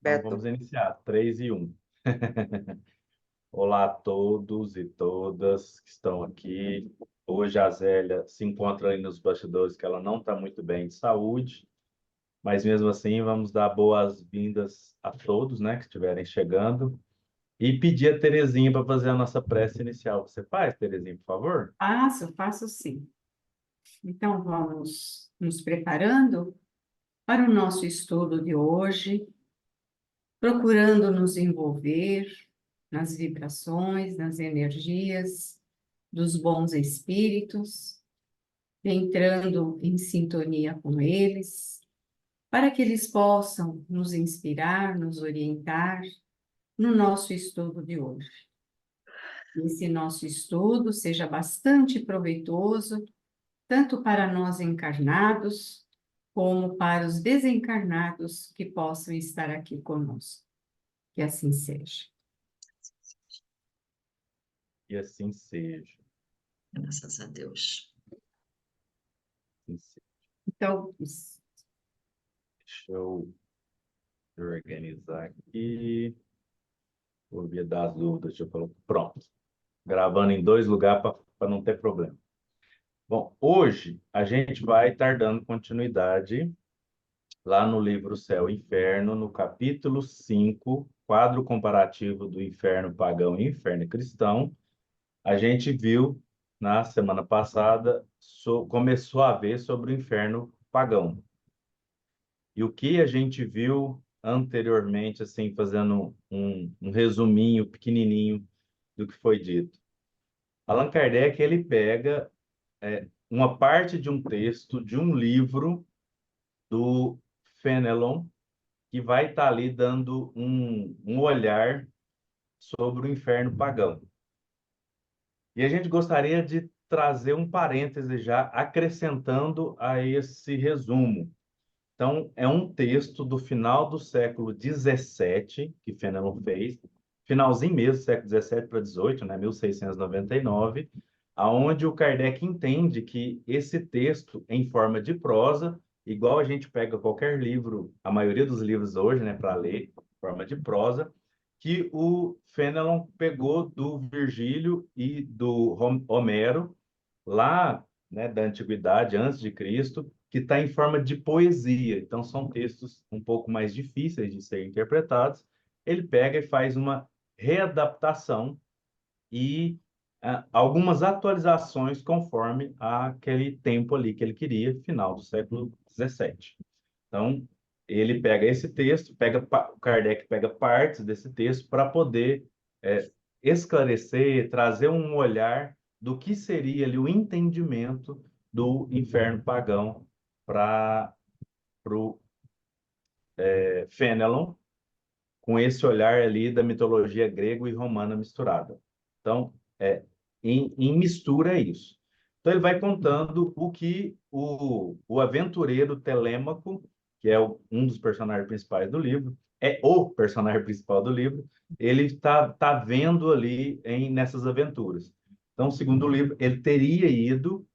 Então Beto. vamos iniciar. 3 e 1. Olá a todos e todas que estão aqui. Hoje a Zélia se encontra aí nos bastidores, que ela não está muito bem de saúde, mas mesmo assim vamos dar boas-vindas a todos, né, que estiverem chegando e pedir a Terezinha para fazer a nossa prece inicial. Você faz, Terezinha, por favor? Faço, faço sim. Então, vamos nos preparando para o nosso estudo de hoje, procurando nos envolver nas vibrações, nas energias dos bons espíritos, entrando em sintonia com eles, para que eles possam nos inspirar, nos orientar no nosso estudo de hoje. Esse nosso estudo seja bastante proveitoso tanto para nós encarnados, como para os desencarnados que possam estar aqui conosco. Que assim seja. E assim seja. Graças a Deus. Assim seja. Então, Deixa eu organizar aqui. Por via das dúvidas, deixa eu falar. Pronto. Gravando em dois lugares para não ter problema. Bom, hoje a gente vai estar dando continuidade lá no livro Céu e Inferno, no capítulo 5, quadro comparativo do inferno pagão e inferno cristão. A gente viu na semana passada, começou a ver sobre o inferno pagão. E o que a gente viu anteriormente, assim, fazendo um resuminho pequenininho do que foi dito. Allan Kardec, ele pega uma parte de um texto, de um livro do Fenelon, que vai estar ali dando um olhar sobre o inferno pagão. E a gente gostaria de trazer um parêntese já acrescentando a esse resumo. Então, é um texto do final do século XVII, que Fenelon fez, finalzinho mesmo, século XVII para XVIII, né, 1699, aonde o Kardec entende que esse texto, em forma de prosa, igual a gente pega qualquer livro, a maioria dos livros hoje, né, para ler, em forma de prosa, que o Fenelon pegou do Virgílio e do Homero, lá, né, da antiguidade, antes de Cristo, que está em forma de poesia. Então, são textos um pouco mais difíceis de serem interpretados. Ele pega e faz uma readaptação e algumas atualizações conforme aquele tempo ali que ele queria, final do século XVII. Então, ele pega esse texto, o Kardec pega partes desse texto para poder é, esclarecer, trazer um olhar do que seria ali o entendimento do inferno pagão para o Fenelon, com esse olhar ali da mitologia grega e romana misturada. Então, em mistura é isso. Então, ele vai contando o que o aventureiro Telêmaco, que é um dos personagens principais do livro, é o personagem principal do livro, ele tá vendo ali nessas aventuras. Então, segundo o livro, ele teria ido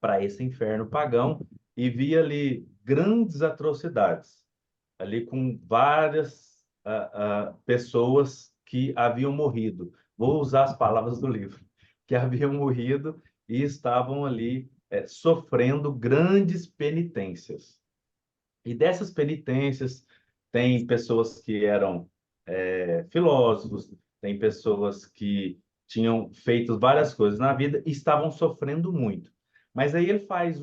para esse inferno pagão e via ali grandes atrocidades, ali com várias pessoas que haviam morrido. Vou usar as palavras do livro, que haviam morrido e estavam ali sofrendo grandes penitências. E dessas penitências, tem pessoas que eram filósofos, tem pessoas que tinham feito várias coisas na vida e estavam sofrendo muito. Mas aí ele faz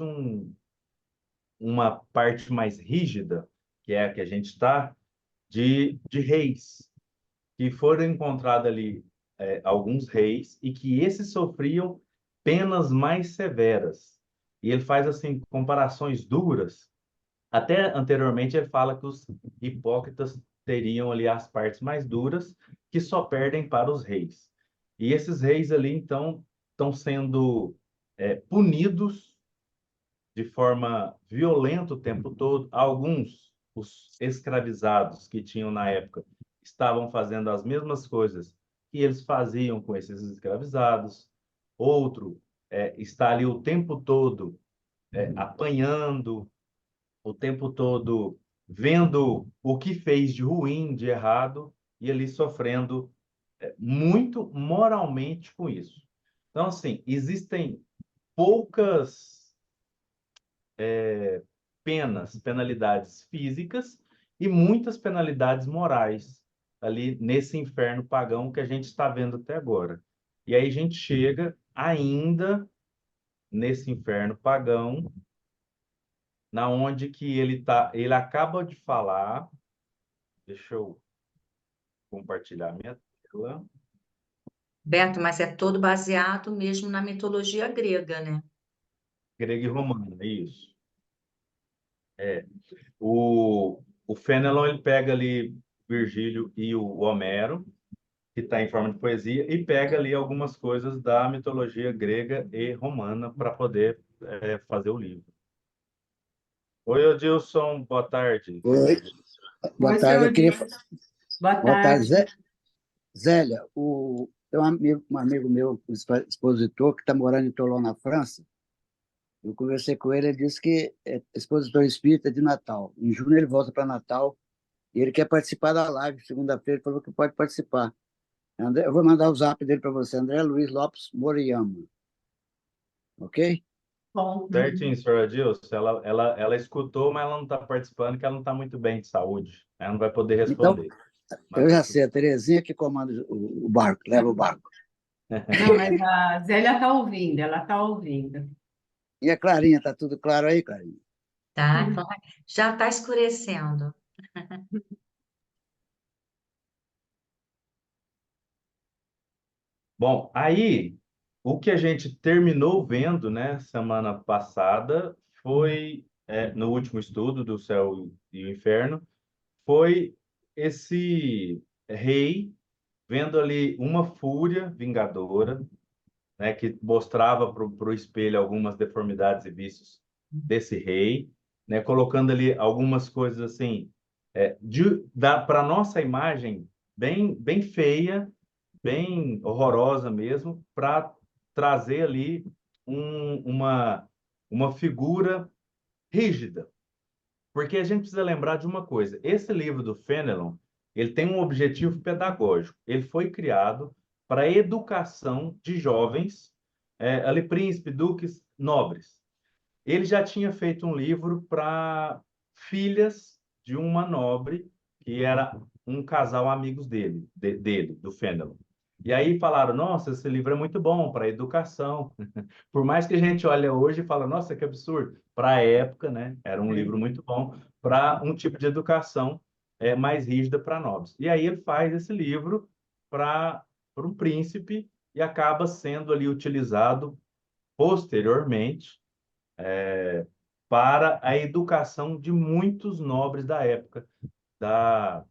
uma parte mais rígida, que é a que a gente está, de reis, que foram encontrados ali alguns reis e que esses sofriam penas mais severas. E ele faz assim comparações duras. Até anteriormente ele fala que os hipócritas teriam ali as partes mais duras, que só perdem para os reis. E esses reis ali, então, estão sendo punidos de forma violenta o tempo todo. Alguns, os escravizados que tinham na época, estavam fazendo as mesmas coisas que eles faziam com esses escravizados. Outro está ali o tempo todo apanhando, o tempo todo vendo o que fez de ruim, de errado, e ali sofrendo muito moralmente com isso. Então, assim, existem poucas penalidades físicas e muitas penalidades morais ali nesse inferno pagão que a gente está vendo até agora. E aí a gente chega ainda nesse inferno pagão, na onde que ele acaba de falar, deixa eu compartilhar minha tela, Beto, mas é todo baseado mesmo na mitologia grega, né? grego e romano, é isso. O Fénelon, ele pega ali Virgílio e o Homero, que está em forma de poesia, e pega ali algumas coisas da mitologia grega e romana para poder fazer o livro. Oi, Odilson, boa tarde. Oi, boa Oi, tarde. senhor Eu queria. Dias. Boa Boa tarde, tarde. Zélia. Tem um amigo meu, expositor, que está morando em Toulon, na França. Eu conversei com ele, ele disse que é expositor espírita de Natal. Em junho ele volta para Natal e ele quer participar da live. Segunda-feira ele falou que pode participar. Eu vou mandar o zap dele para você, André Luiz Lopes Moriyama. Ok? Bom, Certinho, senhor Adilson. Ela escutou, mas ela não está participando, porque ela não está muito bem de saúde. Ela não vai poder Então, responder. Mas eu tá já tudo sei, a Terezinha que comanda o barco, leva o barco. não, mas a Zélia está ouvindo, ela está ouvindo. E a Clarinha, tá tudo claro aí, Clarinha? Tá? Já está escurecendo. Bom, aí o que a gente terminou vendo, né, semana passada, foi, no último estudo do Céu e o Inferno, foi esse rei vendo ali uma fúria vingadora, né, que mostrava para o espelho algumas deformidades e vícios desse rei, né, colocando ali algumas coisas assim, para nossa imagem bem feia, bem horrorosa mesmo, para trazer ali uma figura rígida. Porque a gente precisa lembrar de uma coisa: esse livro do Fenelon, ele tem um objetivo pedagógico. Ele foi criado para a educação de jovens, ali príncipes, duques, nobres. Ele já tinha feito um livro para filhas de uma nobre, que era um casal amigos dele, do Fenelon. E aí falaram, nossa, esse livro é muito bom para educação. Por mais que a gente olhe hoje e fala, nossa, que absurdo. Para a época, né, era um livro muito bom para um tipo de educação mais rígida para nobres. E aí ele faz esse livro para um príncipe e acaba sendo ali utilizado posteriormente para a educação de muitos nobres da época, da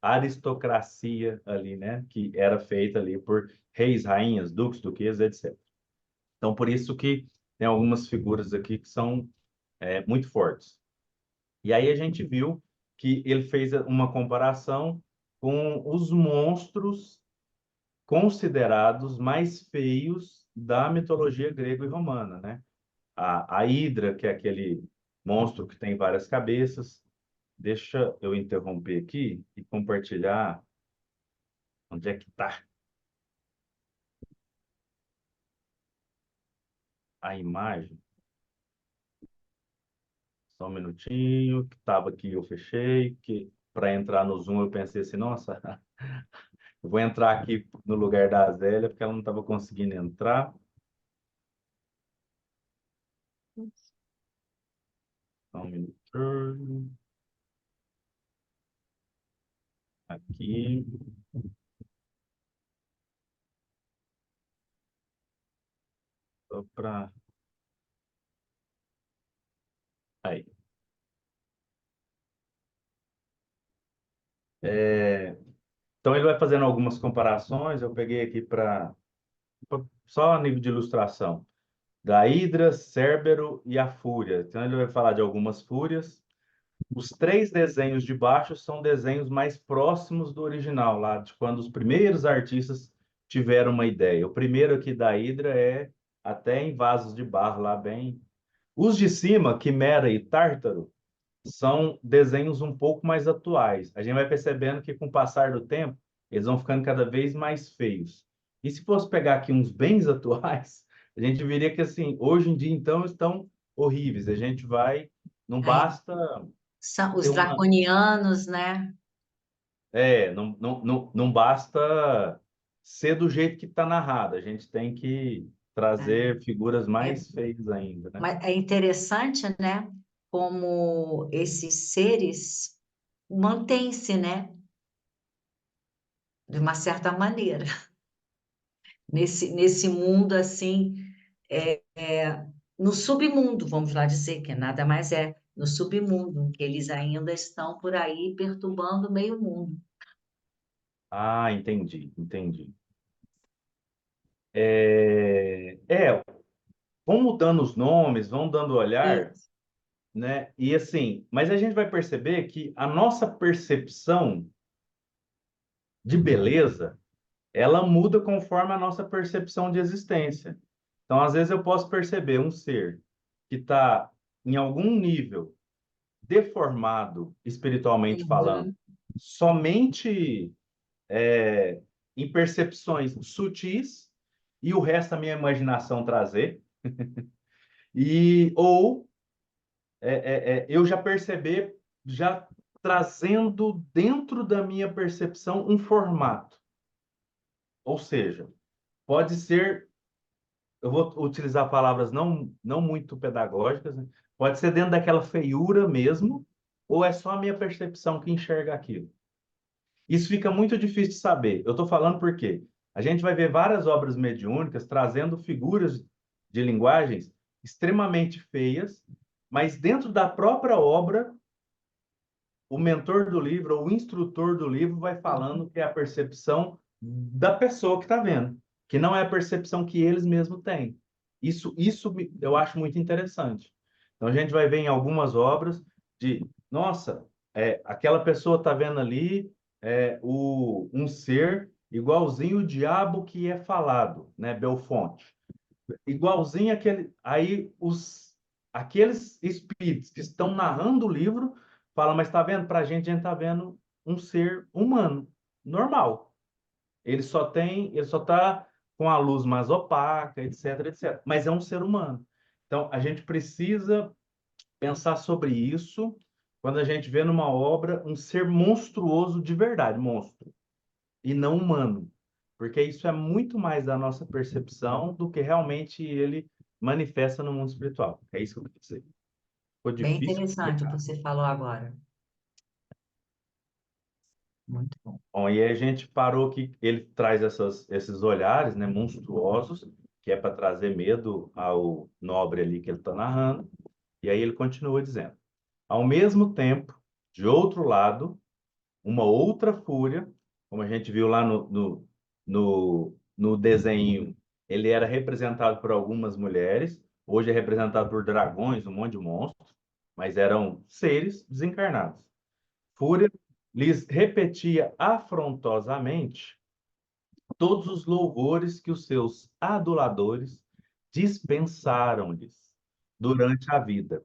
aristocracia ali, né, que era feita ali por reis, rainhas, duques, duquesas, etc. Então, por isso que tem algumas figuras aqui que são muito fortes. E aí a gente viu que ele fez uma comparação com os monstros considerados mais feios da mitologia grega e romana, né? A Hidra, que é aquele monstro que tem várias cabeças. Deixa eu interromper aqui e compartilhar onde é que está a imagem. Só um minutinho, que estava aqui, eu fechei, que para entrar no Zoom eu pensei assim, nossa, eu vou entrar aqui no lugar da Zélia, porque ela não estava conseguindo entrar. Só um minuto. Aqui. Só para. Aí. Então ele vai fazendo algumas comparações, eu peguei aqui só a nível de ilustração, da Hidra, Cérbero e a Fúria. Então ele vai falar de algumas fúrias. Os três desenhos de baixo são desenhos mais próximos do original, lá de quando os primeiros artistas tiveram uma ideia. O primeiro aqui da Hidra é até em vasos de barro, lá bem. Os de cima, Quimera e Tártaro, são desenhos um pouco mais atuais. A gente vai percebendo que, com o passar do tempo, eles vão ficando cada vez mais feios. E se fosse pegar aqui uns bens atuais, a gente veria que, assim, hoje em dia, então, estão horríveis. A gente vai... Não Aí basta são ter os uma... draconianos, né? não basta ser do jeito que está narrado. A gente tem que trazer figuras É, mais feias ainda, né? mas é interessante, né? Como esses seres mantêm-se, né? De uma certa maneira, nesse mundo assim, no submundo, vamos lá dizer, que nada mais é, no submundo, que eles ainda estão por aí perturbando o meio mundo. Ah, entendi, entendi. É, vão mudando os nomes, vão dando olhar, Isso. né? E assim, mas a gente vai perceber que a nossa percepção de beleza, ela muda conforme a nossa percepção de existência. Então, às vezes eu posso perceber um ser que está em algum nível deformado espiritualmente falando, Uhum. somente em percepções sutis e o resto a minha imaginação trazer, e ou eu já perceber, já trazendo dentro da minha percepção um formato. Ou seja, pode ser, eu vou utilizar palavras não muito pedagógicas, né? Pode ser dentro daquela feiura mesmo, ou é só a minha percepção que enxerga aquilo. Isso fica muito difícil de saber. Eu estou falando porque a gente vai ver várias obras mediúnicas trazendo figuras de linguagens extremamente feias, mas dentro da própria obra o mentor do livro, ou o instrutor do livro, vai falando que é a percepção da pessoa que está vendo, que não é a percepção que eles mesmos têm. Isso eu acho muito interessante. Então a gente vai ver em algumas obras de, nossa, aquela pessoa está vendo ali um ser igualzinho o diabo que é falado, né, Belfonte, igualzinho aquele, aí aqueles espíritos que estão narrando o livro falam, mas está vendo? Para a gente está vendo um ser humano, normal. Ele só está com a luz mais opaca, etc, etc. Mas é um ser humano. Então, a gente precisa pensar sobre isso quando a gente vê numa obra um ser monstruoso de verdade, monstro, e não humano, porque isso é muito mais da nossa percepção do que realmente ele manifesta no mundo espiritual. É isso que eu quero dizer. Ficou Bem difícil de interessante o que explicar. você falou agora. Muito bom. Bom, e aí a gente parou que ele traz esses olhares, né, monstruosos, que é para trazer medo ao nobre ali que ele está narrando. E aí ele continua dizendo: ao mesmo tempo, de outro lado, uma outra fúria, como a gente viu lá no desenho, ele era representado por algumas mulheres, hoje é representado por dragões, um monte de monstros, mas eram seres desencarnados. Fúria lhes repetia afrontosamente todos os louvores que os seus aduladores dispensaram-lhes durante a vida,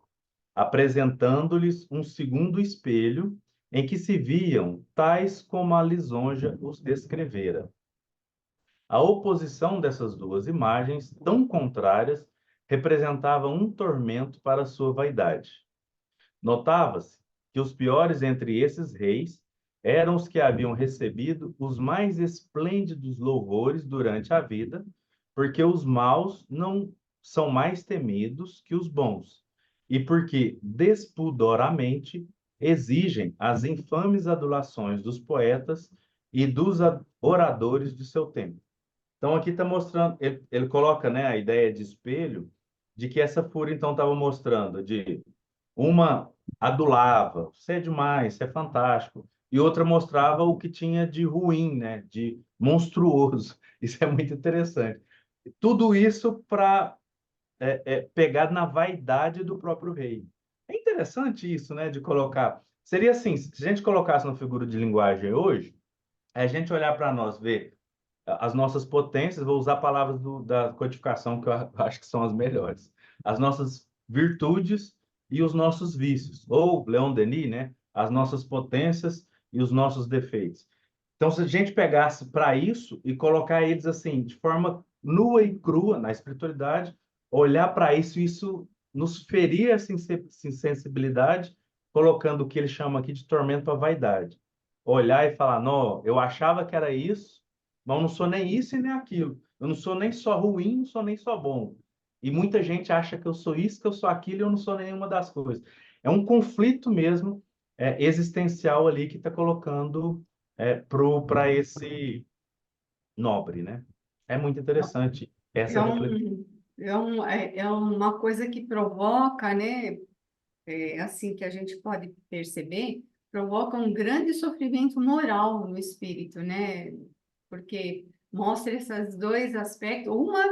apresentando-lhes um segundo espelho em que se viam tais como a lisonja os descrevera. A oposição dessas duas imagens, tão contrárias, representava um tormento para sua vaidade. Notava-se que os piores entre esses reis eram os que haviam recebido os mais esplêndidos louvores durante a vida, porque os maus não são mais temidos que os bons, e porque despudoramente exigem as infames adulações dos poetas e dos oradores de seu tempo. Então aqui está mostrando, ele coloca, né, a ideia de espelho, de que essa fúria então estava mostrando de uma adulava, você é demais, você é fantástico. E outra mostrava o que tinha de ruim, né? De monstruoso. Isso é muito interessante. Tudo isso para pegar na vaidade do próprio rei. É interessante isso, né? De colocar. Seria assim, se a gente colocasse uma figura de linguagem hoje, a gente olhar para nós, ver as nossas potências, vou usar palavras da codificação que eu acho que são as melhores. As nossas virtudes e os nossos vícios, ou Leon Denis, né, as nossas potências e os nossos defeitos. Então, se a gente pegasse para isso e colocar eles assim, de forma nua e crua na espiritualidade, olhar para isso, isso nos ferir essa sensibilidade, colocando o que ele chama aqui de tormento à vaidade. Olhar e falar, não, eu achava que era isso, mas eu não sou nem isso e nem aquilo. Eu não sou nem só ruim, não sou nem só bom. E muita gente acha que eu sou isso, que eu sou aquilo, e eu não sou nenhuma das coisas. É um conflito mesmo, existencial ali que está colocando para esse nobre, né? É muito interessante essa É reflexão. é uma coisa que provoca, né? Assim que a gente pode perceber, provoca um grande sofrimento moral no espírito, né? Porque mostra esses dois aspectos, uma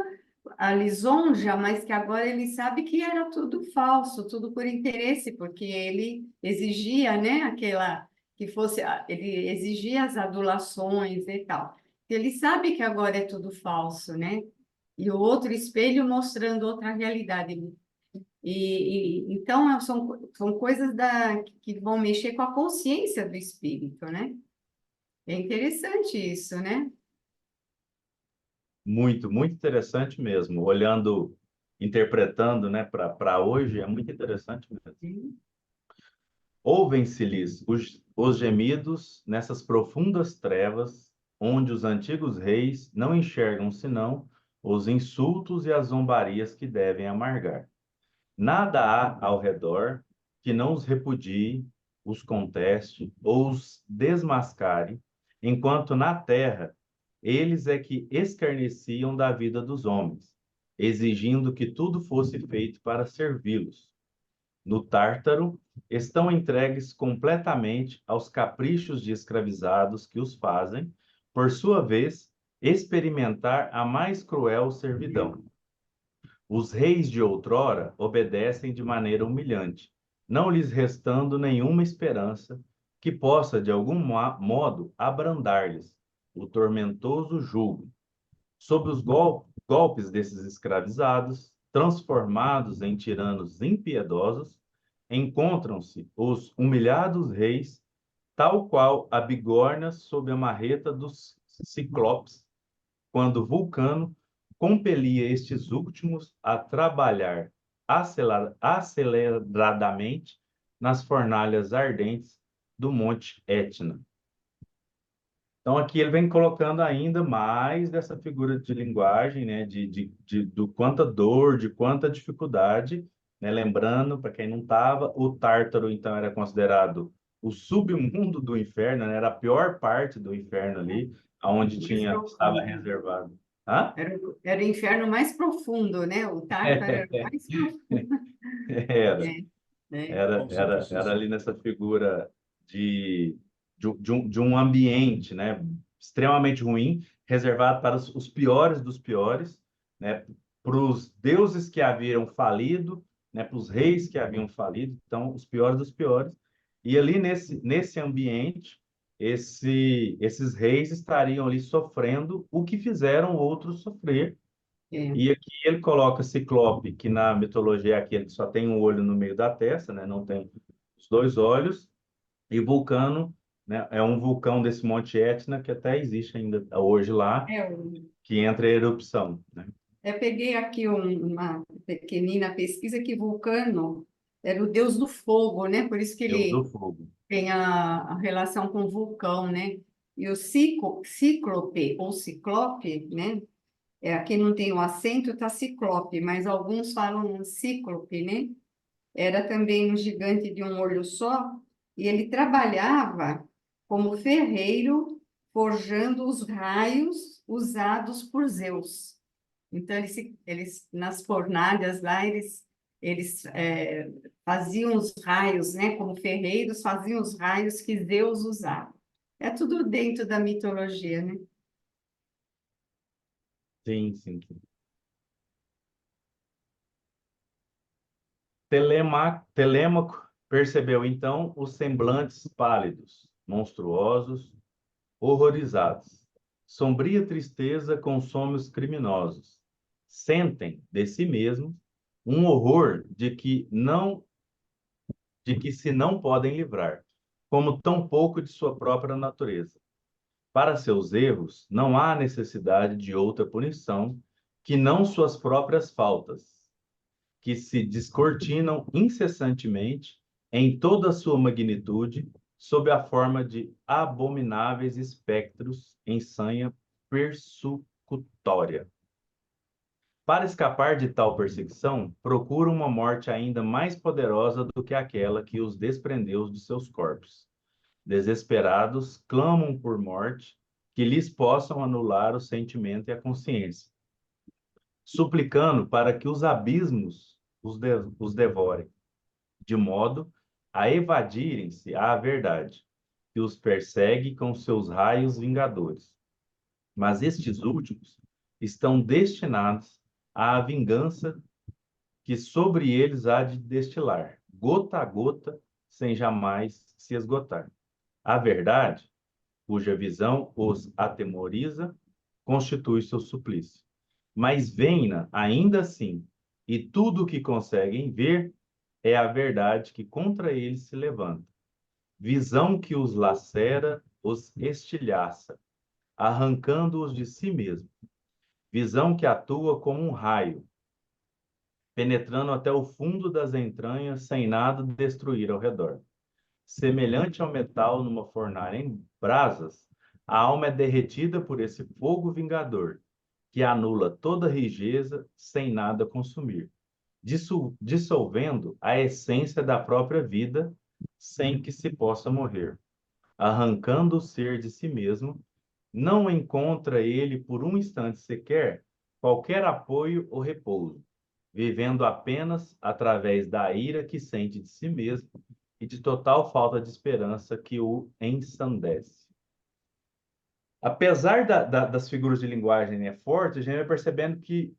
a lisonja, mas que agora ele sabe que era tudo falso, tudo por interesse, porque ele exigia, né, aquela que fosse, ele exigia as adulações e tal. Ele sabe que agora é tudo falso, né? E o outro espelho mostrando outra realidade. Então são coisas que vão mexer com a consciência do espírito, né? É interessante isso, né? Muito, muito interessante mesmo. Olhando, interpretando, né, para hoje, é muito interessante mesmo. Sim. Ouvem-se-lhes os gemidos nessas profundas trevas, onde os antigos reis não enxergam senão os insultos e as zombarias que devem amargar. Nada há ao redor que não os repudie, os conteste ou os desmascare, enquanto na terra eles é que escarneciam da vida dos homens, exigindo que tudo fosse feito para servi-los. No Tártaro, estão entregues completamente aos caprichos de escravizados que os fazem, por sua vez, experimentar a mais cruel servidão. Os reis de outrora obedecem de maneira humilhante, não lhes restando nenhuma esperança que possa, de algum modo, abrandar-lhes o tormentoso jugo. Sob os golpes desses escravizados, transformados em tiranos impiedosos, encontram-se os humilhados reis, tal qual a bigorna sob a marreta dos ciclopes, quando Vulcano compelia estes últimos a trabalhar aceleradamente nas fornalhas ardentes do Monte Etna. Então, aqui ele vem colocando ainda mais dessa figura de linguagem, né, do quanta dor, de quanta dificuldade, né, lembrando, para quem não estava, o Tártaro, então, era considerado o submundo do inferno, né, era a pior parte do inferno ali, onde Mais estava profundo. reservado. Hã? Era o inferno mais profundo, né? O Tártaro era o mais profundo. Era. É, é. Era ali nessa figura de, de um ambiente, né, extremamente ruim, reservado para os piores dos piores, né, para os deuses que haviam falido, né, para os reis que haviam falido, então, os piores dos piores. E ali nesse ambiente, esses reis estariam ali sofrendo o que fizeram outros sofrer. É. E aqui ele coloca Ciclope, que na mitologia é aquele que só tem um olho no meio da testa, né? Não tem os dois olhos. E Vulcano, né? É um vulcão desse Monte Etna que até existe ainda hoje lá, É, eu, que entra em erupção, né? eu peguei aqui uma pequenina pesquisa que Vulcano era o deus do fogo, né? Por isso que Deus do ele fogo. tem a relação com o vulcão, né? E o cíclope ou ciclope, né? Aqui não tem o acento, tá ciclope, mas alguns falam cíclope, né? Era também um gigante de um olho só, e ele trabalhava como ferreiro, forjando os raios usados por Zeus. Então, nas fornalhas lá, eles faziam os raios, né? Como ferreiros, faziam os raios que Zeus usava. É tudo dentro da mitologia, né? Sim, sim, sim. Telêmaco percebeu então os semblantes pálidos, monstruosos, horrorizados. Sombria tristeza consome os criminosos. Sentem de si mesmos um horror de que não de que se não podem livrar, como tampouco de sua própria natureza. Para seus erros, não há necessidade de outra punição que não suas próprias faltas, que se descortinam incessantemente em toda a sua magnitude, sob a forma de abomináveis espectros em sanha persecutória. Para escapar de tal perseguição, procuram uma morte ainda mais poderosa do que aquela que os desprendeu de seus corpos. Desesperados, clamam por morte que lhes possam anular o sentimento e a consciência, suplicando para que os abismos os devorem, de modo a evadirem-se à verdade, que os persegue com seus raios vingadores. Mas estes últimos estão destinados à vingança que sobre eles há de destilar, gota a gota, sem jamais se esgotar. A verdade, cuja visão os atemoriza, constitui seu suplício. Mas veem-na ainda assim, e tudo o que conseguem ver é a verdade que contra eles se levanta. Visão que os lacera, os estilhaça, arrancando-os de si mesmo. Visão que atua como um raio, penetrando até o fundo das entranhas sem nada destruir ao redor. Semelhante ao metal numa fornalha em brasas, a alma é derretida por esse fogo vingador, que anula toda rijeza sem nada consumir, dissolvendo a essência da própria vida sem que se possa morrer. Arrancando o ser de si mesmo, não encontra ele por um instante sequer qualquer apoio ou repouso, vivendo apenas através da ira que sente de si mesmo e de total falta de esperança que o ensandece. Apesar das figuras de linguagem, né, fortes, a gente vai percebendo que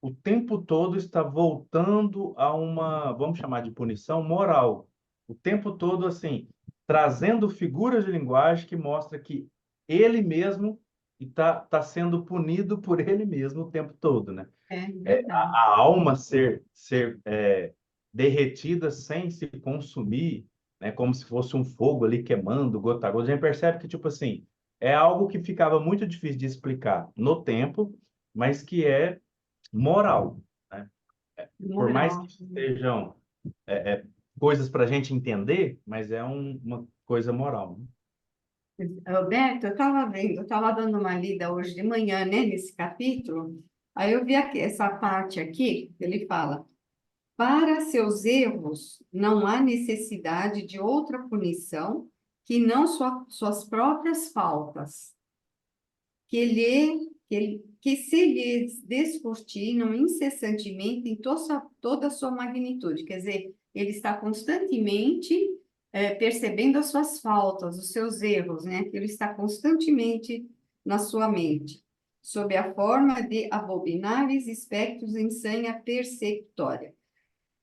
o tempo todo está voltando a uma, vamos chamar de punição moral. O tempo todo, assim, trazendo figuras de linguagem que mostra que ele mesmo está sendo punido por ele mesmo o tempo todo, né? É É, verdade. a alma ser derretida sem se consumir, né, como se fosse um fogo ali queimando, gota a gota. A gente percebe que, tipo assim, é algo que ficava muito difícil de explicar no tempo, mas que é moral, né? Por mais Moral. que sejam é, é, coisas para a gente entender, mas é uma coisa moral, né? Roberto, eu estava vendo, eu estava dando uma lida hoje de manhã, né, nesse capítulo, aí eu vi aqui, essa parte aqui, ele fala, para seus erros não há necessidade de outra punição que não suas próprias faltas, que se lhes descortinam incessantemente em toda a sua magnitude, quer dizer, ele está constantemente percebendo as suas faltas, os seus erros, né? Ele está constantemente na sua mente, sob a forma de abomináveis espectros em sanha persecutória.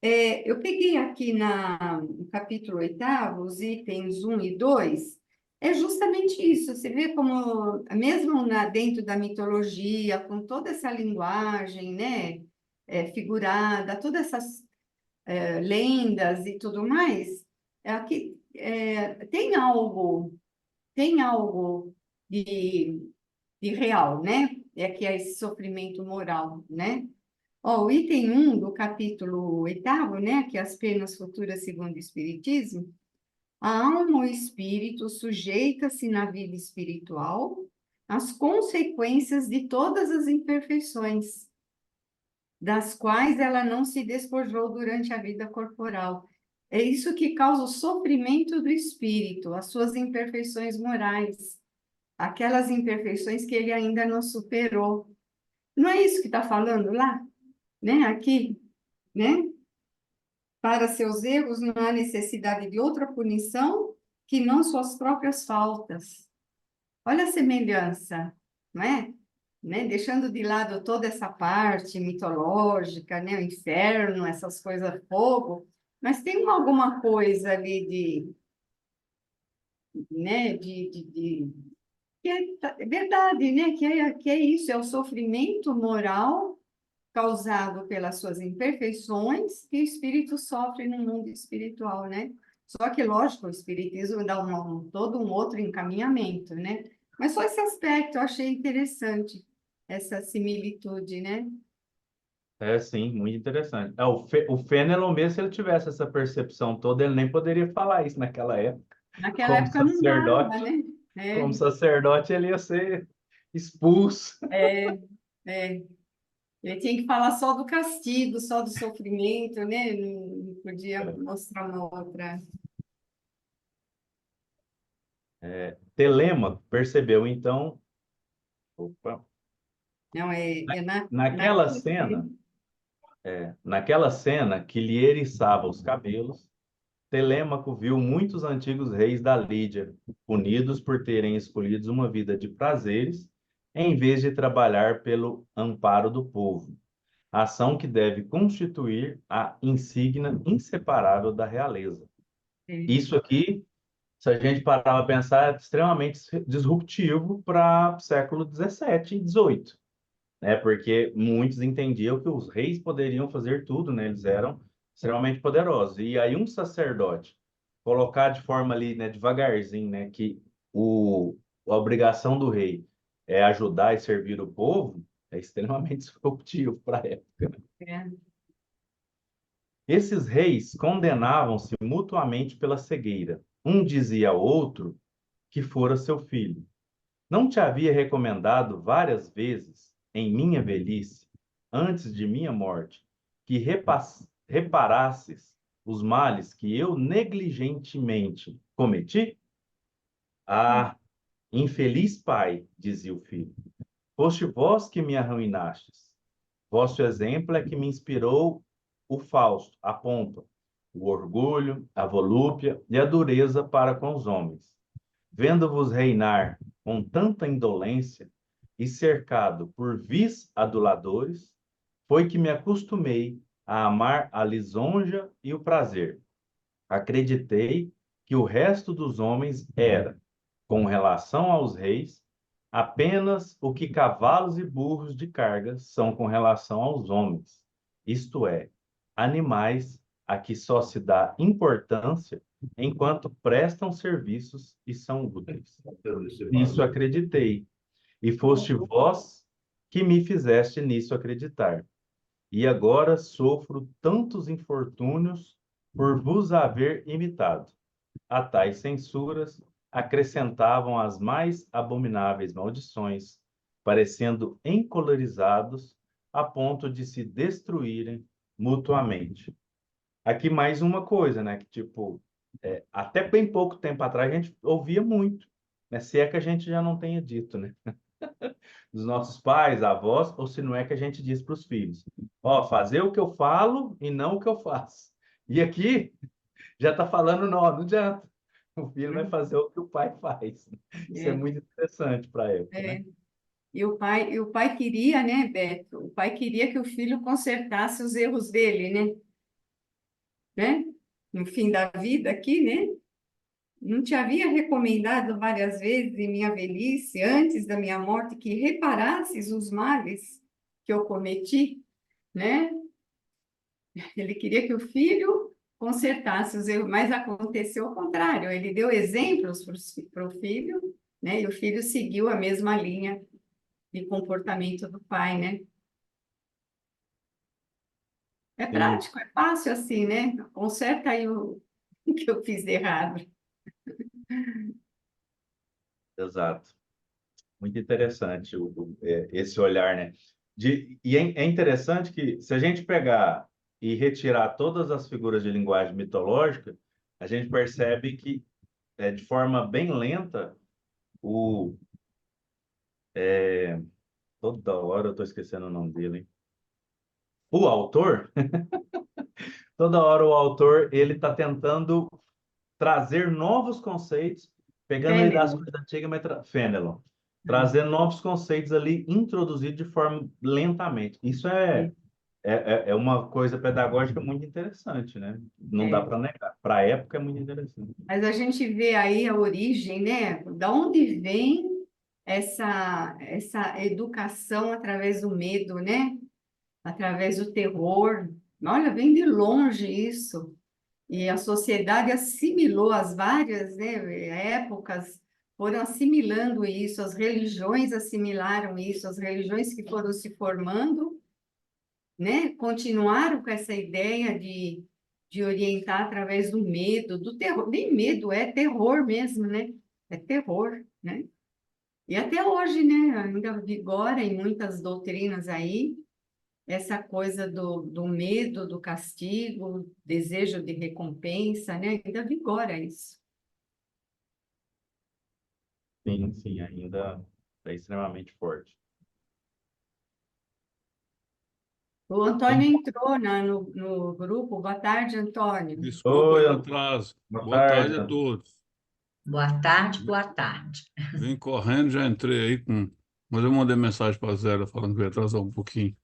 Eu peguei aqui no capítulo 8º, os itens 1 e 2, é justamente isso. Você vê como, mesmo dentro da mitologia, com toda essa linguagem, né, figurada, todas essas lendas e tudo mais, aqui tem algo de real, né? É que é esse sofrimento moral, né? Ó, o item 1 do capítulo 8º, né, que é as penas futuras segundo o Espiritismo, a alma ou espírito sujeita-se na vida espiritual às consequências de todas as imperfeições, das quais ela não se despojou durante a vida corporal. É isso que causa o sofrimento do espírito, as suas imperfeições morais, aquelas imperfeições que ele ainda não superou. Não é isso que está falando lá? Né? Aqui, né? Para seus erros não há necessidade de outra punição que não suas próprias faltas. Olha a semelhança, não é? Né? Deixando de lado toda essa parte mitológica, né? O inferno, essas coisas, fogo, mas tem alguma coisa ali né? Que é verdade, né? Que é isso, é o sofrimento moral causado pelas suas imperfeições que o espírito sofre no mundo espiritual, né? Só que, lógico, o espiritismo dá todo um outro encaminhamento, né? Mas só esse aspecto eu achei interessante, essa similitude, né? É, sim, muito interessante. O Fenelon, mesmo se ele tivesse essa percepção toda, ele nem poderia falar isso naquela época. Naquela Como época não dava, sacerdote, né? como sacerdote, ele ia ser expulso. É, é. Ele tinha que falar só do castigo, só do sofrimento, né? Não podia mostrar uma outra. Telêmaco percebeu, então, opa, Não, é naquela cena, naquela cena que lhe eriçava os cabelos, Telêmaco viu muitos antigos reis da Lídia, punidos por terem escolhido uma vida de prazeres, em vez de trabalhar pelo amparo do povo, ação que deve constituir a insígnia inseparável da realeza. Isso aqui, se a gente parar para pensar, é extremamente disruptivo para o século XVII e XVIII, né? Porque muitos entendiam que os reis poderiam fazer tudo, né? Eles eram extremamente poderosos. E aí um sacerdote colocar de forma ali, né, devagarzinho, né, que a obrigação do rei é ajudar e servir o povo, é extremamente disruptivo para a época. É. Esses reis condenavam-se mutuamente pela cegueira. Um dizia ao outro que fora seu filho. Não te havia recomendado várias vezes, em minha velhice, antes de minha morte, que reparasses os males que eu negligentemente cometi? Ah, infeliz pai, dizia o filho, foste vós que me arruinastes. Vosso exemplo é que me inspirou o Fausto, a pompa, o orgulho, a volúpia e a dureza para com os homens. Vendo-vos reinar com tanta indolência e cercado por vis aduladores, foi que me acostumei a amar a lisonja e o prazer. Acreditei que o resto dos homens era, com relação aos reis, apenas o que cavalos e burros de carga são com relação aos homens, isto é, animais a que só se dá importância enquanto prestam serviços e são úteis. Nisso acreditei, e foste vós que me fizeste nisso acreditar. E agora sofro tantos infortúnios por vos haver imitado. A tais censuras acrescentavam as mais abomináveis maldições, parecendo encolerizados a ponto de se destruírem mutuamente. Aqui mais uma coisa, né? Que tipo, até bem pouco tempo atrás a gente ouvia muito, né? Se é que a gente já não tenha dito, né? Dos nossos pais, avós, ou se não é que a gente diz para os filhos: ó, fazer o que eu falo e não o que eu faço. E aqui já está falando, não adianta. O filho vai fazer o que o pai faz. Isso é É, muito interessante para a época, né? é. E o pai queria, né, Beto? O pai queria que o filho consertasse os erros dele, né? No fim da vida aqui, né? Não te havia recomendado várias vezes em minha velhice, antes da minha morte, que reparasses os males que eu cometi, né? Ele queria que o filho consertasse os erros, mas aconteceu o contrário. Ele deu exemplos para o filho, né? E o filho seguiu a mesma linha de comportamento do pai, né? É Sim, prático, é fácil assim, né? Conserta aí o que eu fiz de errado. exato. Muito interessante esse olhar, né? É interessante que, se a gente pegar e retirar todas as figuras de linguagem mitológica, a gente percebe que, de forma bem lenta, o, toda hora eu estou esquecendo o nome dele, hein? O autor, toda hora o autor, ele está tentando trazer novos conceitos, pegando ali das Fênelon. coisas antigas, mas Fenelon, trazendo novos conceitos ali, introduzidos de forma lentamente. Isso é uma coisa pedagógica muito interessante, né? Não dá É. para negar. Para a época é muito interessante. Mas a gente vê aí a origem, né? Da onde vem essa educação através do medo, né? através do terror. Olha, vem de longe isso. E a sociedade assimilou as várias, né, épocas, foram assimilando isso, as religiões assimilaram isso, as religiões que foram se formando, né, continuaram com essa ideia de orientar através do medo, do terror. Nem medo, é terror mesmo, né? É terror, né? E até hoje, né, ainda vigora em muitas doutrinas aí, essa coisa do medo, do castigo, desejo de recompensa, né? Ainda vigora isso. Sim, sim, ainda é extremamente forte. O Antônio entrou no grupo. Boa tarde, Antônio. Desculpa Oi, aí o Antônio. atraso. Boa Boa tarde tarde, a Antônio. todos. Boa tarde, boa tarde. Vim correndo, já entrei aí com. Mas eu mandei mensagem para a Zélia falando que ia atrasar um pouquinho.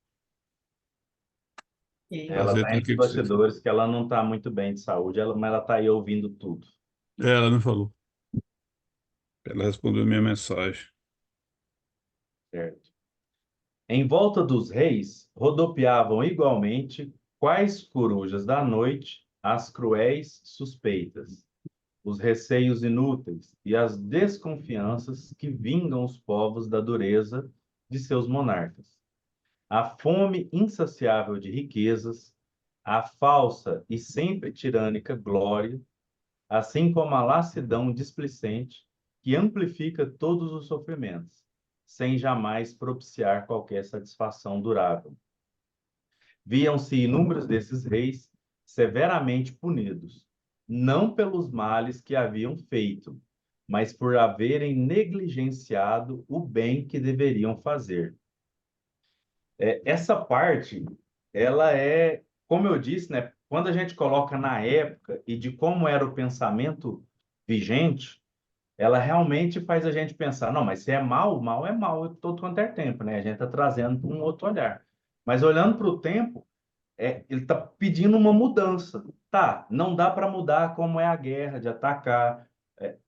Ela Prazer está estar entre aqui os com vocês. bastidores que ela não está muito bem de saúde, mas ela está aí ouvindo tudo, Ela me falou. Ela respondeu minha mensagem. certo? Em volta dos reis rodopiavam igualmente quais corujas da noite, as cruéis suspeitas, os receios inúteis e as desconfianças que vingam os povos da dureza de seus monarcas. A fome insaciável de riquezas, a falsa e sempre tirânica glória, assim como a lassidão displicente que amplifica todos os sofrimentos, sem jamais propiciar qualquer satisfação durável. Viam-se inúmeros desses reis severamente punidos, não pelos males que haviam feito, mas por haverem negligenciado o bem que deveriam fazer. Essa parte, ela é, como eu disse, né, quando a gente coloca na época e de como era o pensamento vigente, ela realmente faz a gente pensar, não, mas se é mal, mal é mal todo quanto é tempo, né? A gente está trazendo um outro olhar. Mas olhando para o tempo, ele está pedindo uma mudança. Tá, não dá para mudar como é a guerra, de atacar,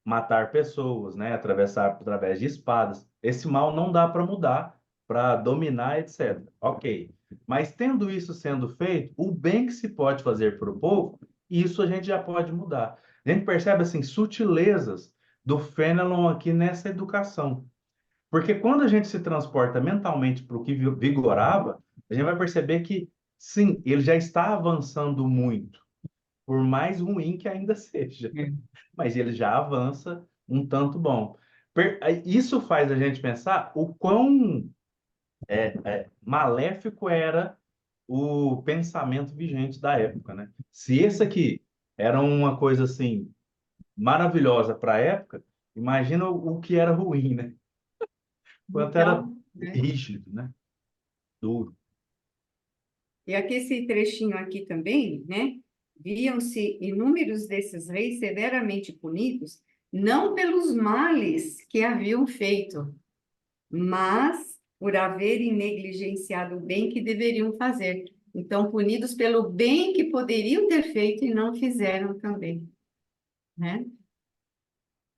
matar pessoas, né? Atravessar através de espadas. Esse mal não dá para mudar, para dominar, etc. Ok. Mas tendo isso sendo feito, o bem que se pode fazer para o povo, isso a gente já pode mudar. A gente percebe assim sutilezas do Fenelon aqui nessa educação. Porque quando a gente se transporta mentalmente para o que vigorava, a gente vai perceber que, sim, ele já está avançando muito, por mais ruim que ainda seja. Mas ele já avança um tanto bom. Isso faz a gente pensar o quão maléfico era o pensamento vigente da época, né? Se esse aqui era uma coisa assim maravilhosa para a época, imagina o que era ruim, né? Quanto era Então, né? rígido, né? Duro. E aqui esse trechinho aqui também, né? Viam-se inúmeros desses reis severamente punidos, não pelos males que haviam feito, mas por haverem negligenciado o bem que deveriam fazer. Então, punidos pelo bem que poderiam ter feito e não fizeram também, né?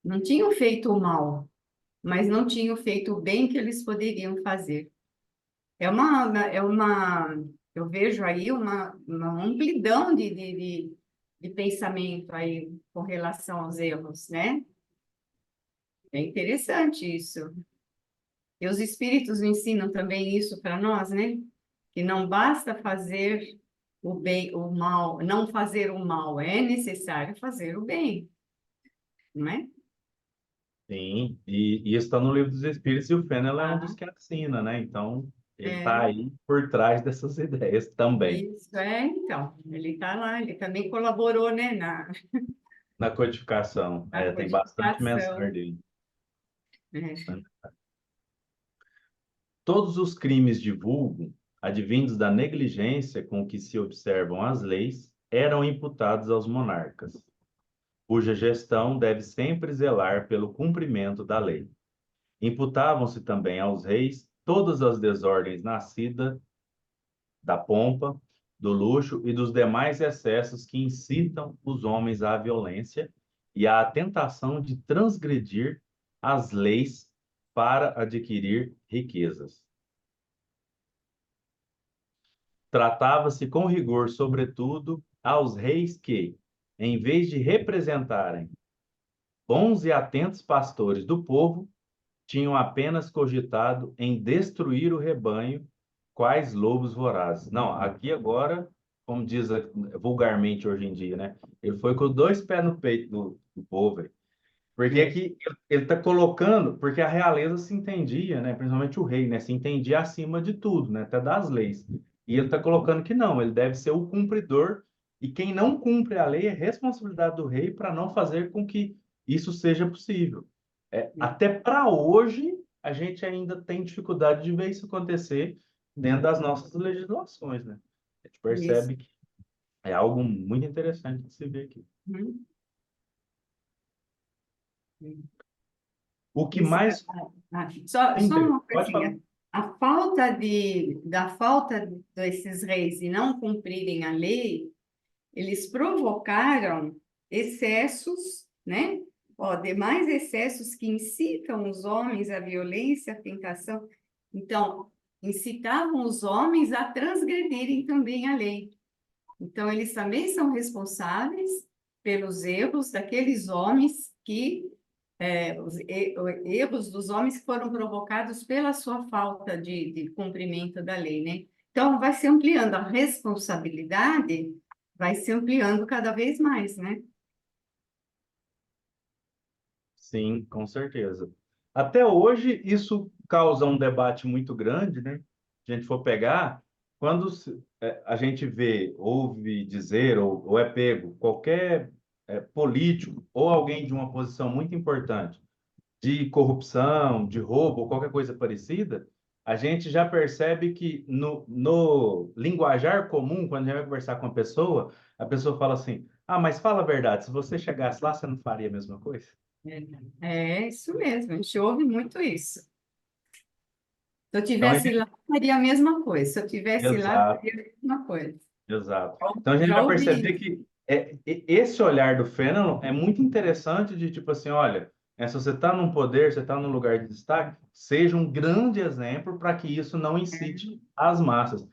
Não tinham feito o mal, mas não tinham feito o bem que eles poderiam fazer. Eu vejo aí uma amplidão de pensamento aí com relação aos erros, né? É interessante isso. E os espíritos ensinam também isso para nós, né? Que não basta fazer o bem, o mal, não fazer o mal, é necessário fazer o bem, não é? Sim, e isso está no Livro dos Espíritos, e o Fennel é um dos Ah, que assina, né? Então, ele está é. aí por trás dessas ideias também, Isso então, ele está lá, ele também colaborou, né, na codificação. na Tem bastante menção codificação. dele, É. né? Todos os crimes de vulgo, advindos da negligência com que se observam as leis, eram imputados aos monarcas, cuja gestão deve sempre zelar pelo cumprimento da lei. Imputavam-se também aos reis todas as desordens nascidas da pompa, do luxo e dos demais excessos que incitam os homens à violência e à tentação de transgredir as leis para adquirir riquezas. Tratava-se com rigor, sobretudo, aos reis que, em vez de representarem bons e atentos pastores do povo, tinham apenas cogitado em destruir o rebanho, quais lobos vorazes. Não, aqui agora, como diz vulgarmente hoje em dia, né? Ele foi com dois pés no peito do povo, velho. Porque aqui ele está colocando, porque a realeza se entendia, né? Principalmente o rei, né? Se entendia acima de tudo, né? Até das leis. E ele está colocando que não, ele deve ser o cumpridor, e quem não cumpre a lei é responsabilidade do rei para não fazer com que isso seja possível. Até para hoje, a gente ainda tem dificuldade de ver isso acontecer dentro das nossas legislações, né? A gente Isso. percebe que é algo muito interessante de se ver aqui. Uhum. O que Isso, mais... só uma Pode falar. coisinha. Da falta desses reis de não cumprirem a lei, eles provocaram excessos, né? Ó, demais excessos que incitam os homens à violência, à tentação. Então, incitavam os homens a transgredirem também a lei. Então, eles também são responsáveis pelos erros daqueles homens que os erros dos homens que foram provocados pela sua falta de cumprimento da lei, né? Então, vai se ampliando a responsabilidade, vai se ampliando cada vez mais, né? Sim, com certeza. Até hoje, isso causa um debate muito grande, né? Se a gente for pegar, quando a gente vê, ouve dizer, ou é pego, qualquer político ou alguém de uma posição muito importante de corrupção, de roubo, ou qualquer coisa parecida, a gente já percebe que no linguajar comum, quando a gente vai conversar com a pessoa fala assim: ah, mas fala a verdade, se você chegasse lá, você não faria a mesma coisa? É isso mesmo, a gente ouve muito isso. Se eu Então, tivesse lá, eu faria a mesma coisa. Se eu tivesse lá, eu exato, faria a mesma coisa. exato. Então, a gente Já vai ouvi perceber isso. que esse olhar do fenômeno é muito interessante de tipo assim, olha, se você está num poder, você está num lugar de destaque, seja um grande exemplo para que isso não incite as massas.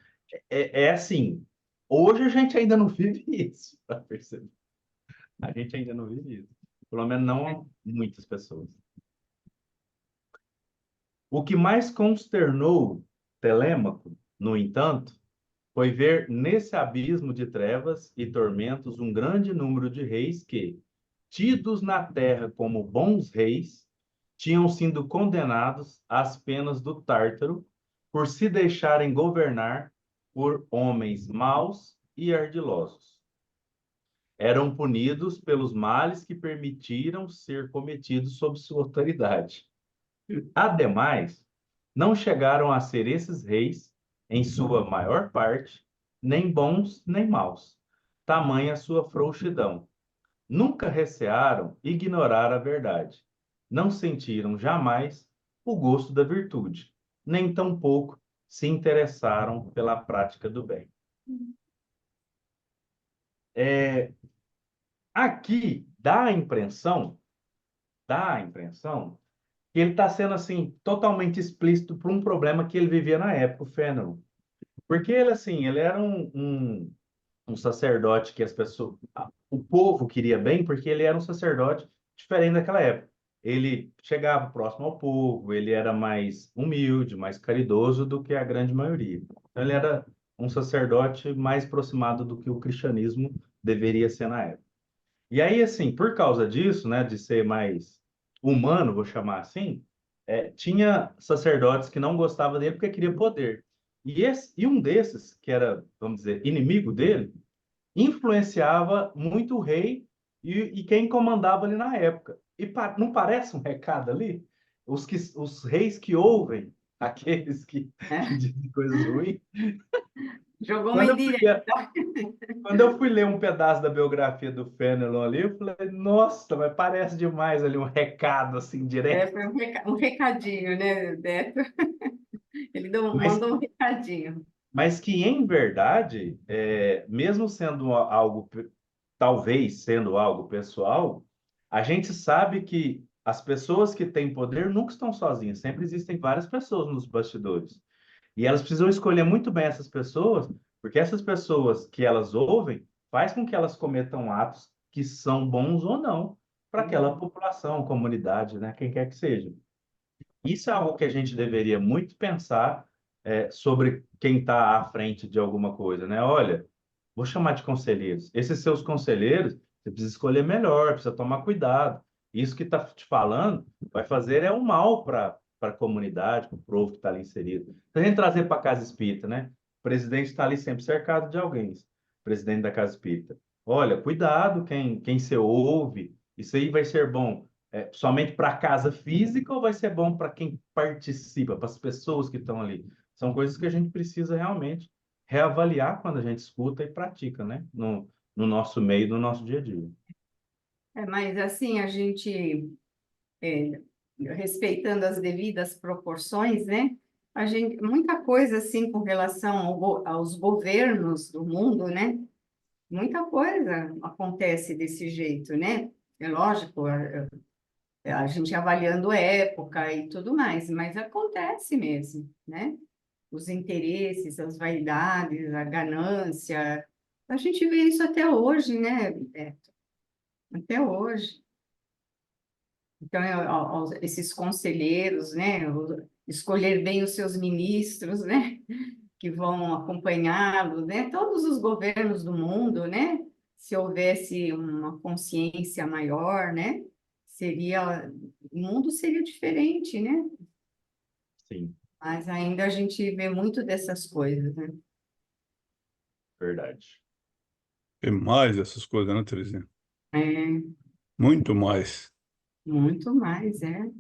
É assim, hoje a gente ainda não vive isso, para perceber. A gente ainda não vive isso. Pelo menos não muitas pessoas. O que mais consternou Telêmaco, no entanto, foi ver nesse abismo de trevas e tormentos um grande número de reis que, tidos na terra como bons reis, tinham sido condenados às penas do Tártaro por se deixarem governar por homens maus e ardilosos. Eram punidos pelos males que permitiram ser cometidos sob sua autoridade. Ademais, não chegaram a ser esses reis, em sua maior parte, nem bons nem maus, tamanha sua frouxidão. Nunca recearam ignorar a verdade. Não sentiram jamais o gosto da virtude, nem tampouco se interessaram pela prática do bem. Aqui dá a impressão que ele está sendo assim totalmente explícito para um problema que ele vivia na época, o Fënelon. Porque ele assim, ele era um sacerdote que o povo queria bem, porque ele era um sacerdote diferente daquela época. Ele chegava próximo ao povo, ele era mais humilde, mais caridoso do que a grande maioria. Então, ele era um sacerdote mais aproximado do que o cristianismo deveria ser na época. E aí, assim, por causa disso, né, de ser mais humano, vou chamar assim, tinha sacerdotes que não gostavam dele porque queria poder. E um desses, que era, vamos dizer, inimigo dele, influenciava muito o rei e quem comandava ali na época. E não parece um recado ali? Os reis que ouvem aqueles que Né? dizem coisas ruins. Jogou uma Quando eu fui indireta. ler, quando eu fui ler um pedaço da biografia do Fenelon ali, eu falei, nossa, mas parece demais ali um recado assim direto. Foi um recadinho, né, Beto? Ele Mas, mandou um recadinho. mas que em verdade, mesmo sendo algo, talvez sendo algo pessoal, a gente sabe que as pessoas que têm poder nunca estão sozinhas, sempre existem várias pessoas nos bastidores. E elas precisam escolher muito bem essas pessoas Porque essas pessoas que elas ouvem faz com que elas cometam atos que são bons ou não para aquela população, comunidade, né? Quem quer que seja. Isso é algo que a gente deveria muito pensar sobre quem está à frente de alguma coisa, né? Olha, vou chamar de conselheiros. Esses seus conselheiros, você precisa escolher melhor, precisa tomar cuidado. Isso que está te falando vai fazer um mal para a comunidade, para o povo que está ali inserido. Se a gente trazer para a casa espírita, né? O presidente está ali sempre cercado de alguém, presidente da casa espírita. Olha, cuidado quem você ouve. Isso aí vai ser bom somente para a casa física ou vai ser bom para quem participa, para as pessoas que estão ali? São coisas que a gente precisa realmente reavaliar quando a gente escuta e pratica, né? No nosso meio, no nosso dia a dia. Mas assim, a gente, é, respeitando as devidas proporções, né? A gente, muita coisa assim com relação aos governos do mundo, né? Muita coisa acontece desse jeito, né? É lógico, a gente avaliando época e tudo mais, mas acontece mesmo, né? Os interesses, as vaidades, a ganância. A gente vê isso até hoje, né, Beto? Até hoje. Então, esses conselheiros, né? Escolher bem os seus ministros, né? Que vão acompanhá-lo, né? Todos os governos do mundo, né? Se houvesse uma consciência maior, né? O mundo seria diferente, né? Sim, Mas ainda a gente vê muito dessas coisas, né? verdade. Tem mais essas coisas, né, Terezinha? É, Muito mais. muito mais, é.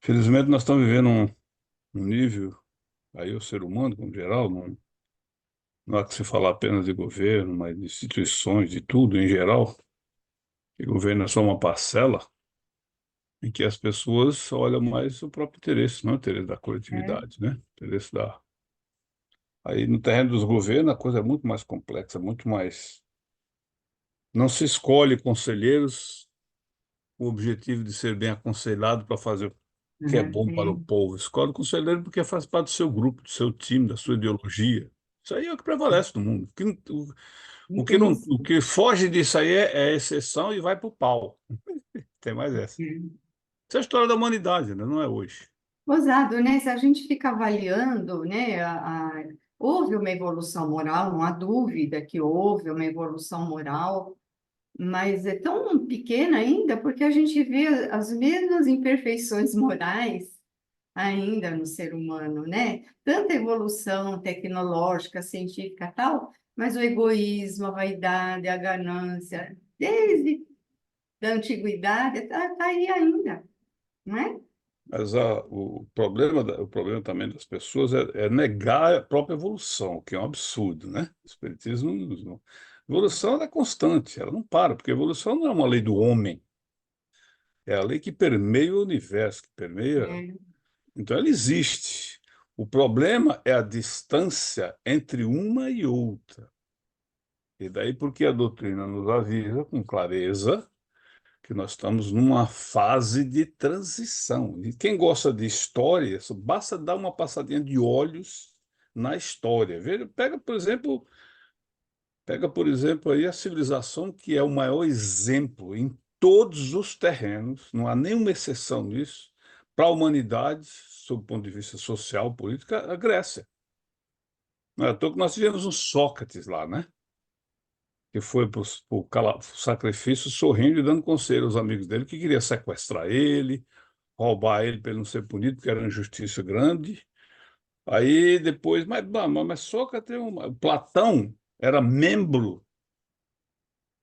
Felizmente, nós estamos vivendo um nível, aí o ser humano, como geral, não há que se falar apenas de governo, mas de instituições, de tudo em geral, que governo é só uma parcela, em que as pessoas olham mais o próprio interesse, não o interesse da É, coletividade, né? O interesse da... Aí no terreno dos governos a coisa é muito mais complexa, muito mais... Não se escolhe conselheiros com o objetivo de ser bem aconselhado para fazer o que é bom para o é, povo. Escolhe conselheiro porque faz parte do seu grupo, do seu time, da sua ideologia. Isso aí é o que prevalece no mundo. O infelizmente. que foge disso aí é exceção e vai para o pau. Tem mais essa. Isso é a história da humanidade, né? Não é hoje. Gozado, né? Se a gente fica avaliando, né? Houve uma evolução moral, não há dúvida que houve uma evolução moral, mas é tão pequena ainda porque a gente vê as mesmas imperfeições morais ainda no ser humano, né? Tanta evolução tecnológica, científica, tal, mas o egoísmo, a vaidade, a ganância, desde a antiguidade, tá aí ainda, não é? Mas o problema também das pessoas é negar a própria evolução, o que é um absurdo, né? O espiritismo, evolução ela é constante, ela não para, porque a evolução não é uma lei do homem, é a lei que permeia o universo, que permeia. É, Então ela existe. O problema é a distância entre uma e outra. E daí porque a doutrina nos avisa com clareza que nós estamos numa fase de transição. E quem gosta de história, só basta dar uma passadinha de olhos na história. Veja, pega, por exemplo, aí a civilização que é o maior exemplo em todos os terrenos, não há nenhuma exceção nisso, para a humanidade, sob o ponto de vista social, político, a Grécia. Não é à toa que nós tivemos um Sócrates lá, né? Que foi para o sacrifício sorrindo e dando conselho aos amigos dele que queria sequestrar ele, roubar ele para ele não ser punido, porque era uma injustiça grande. Aí depois, mas Sócrates, Platão era membro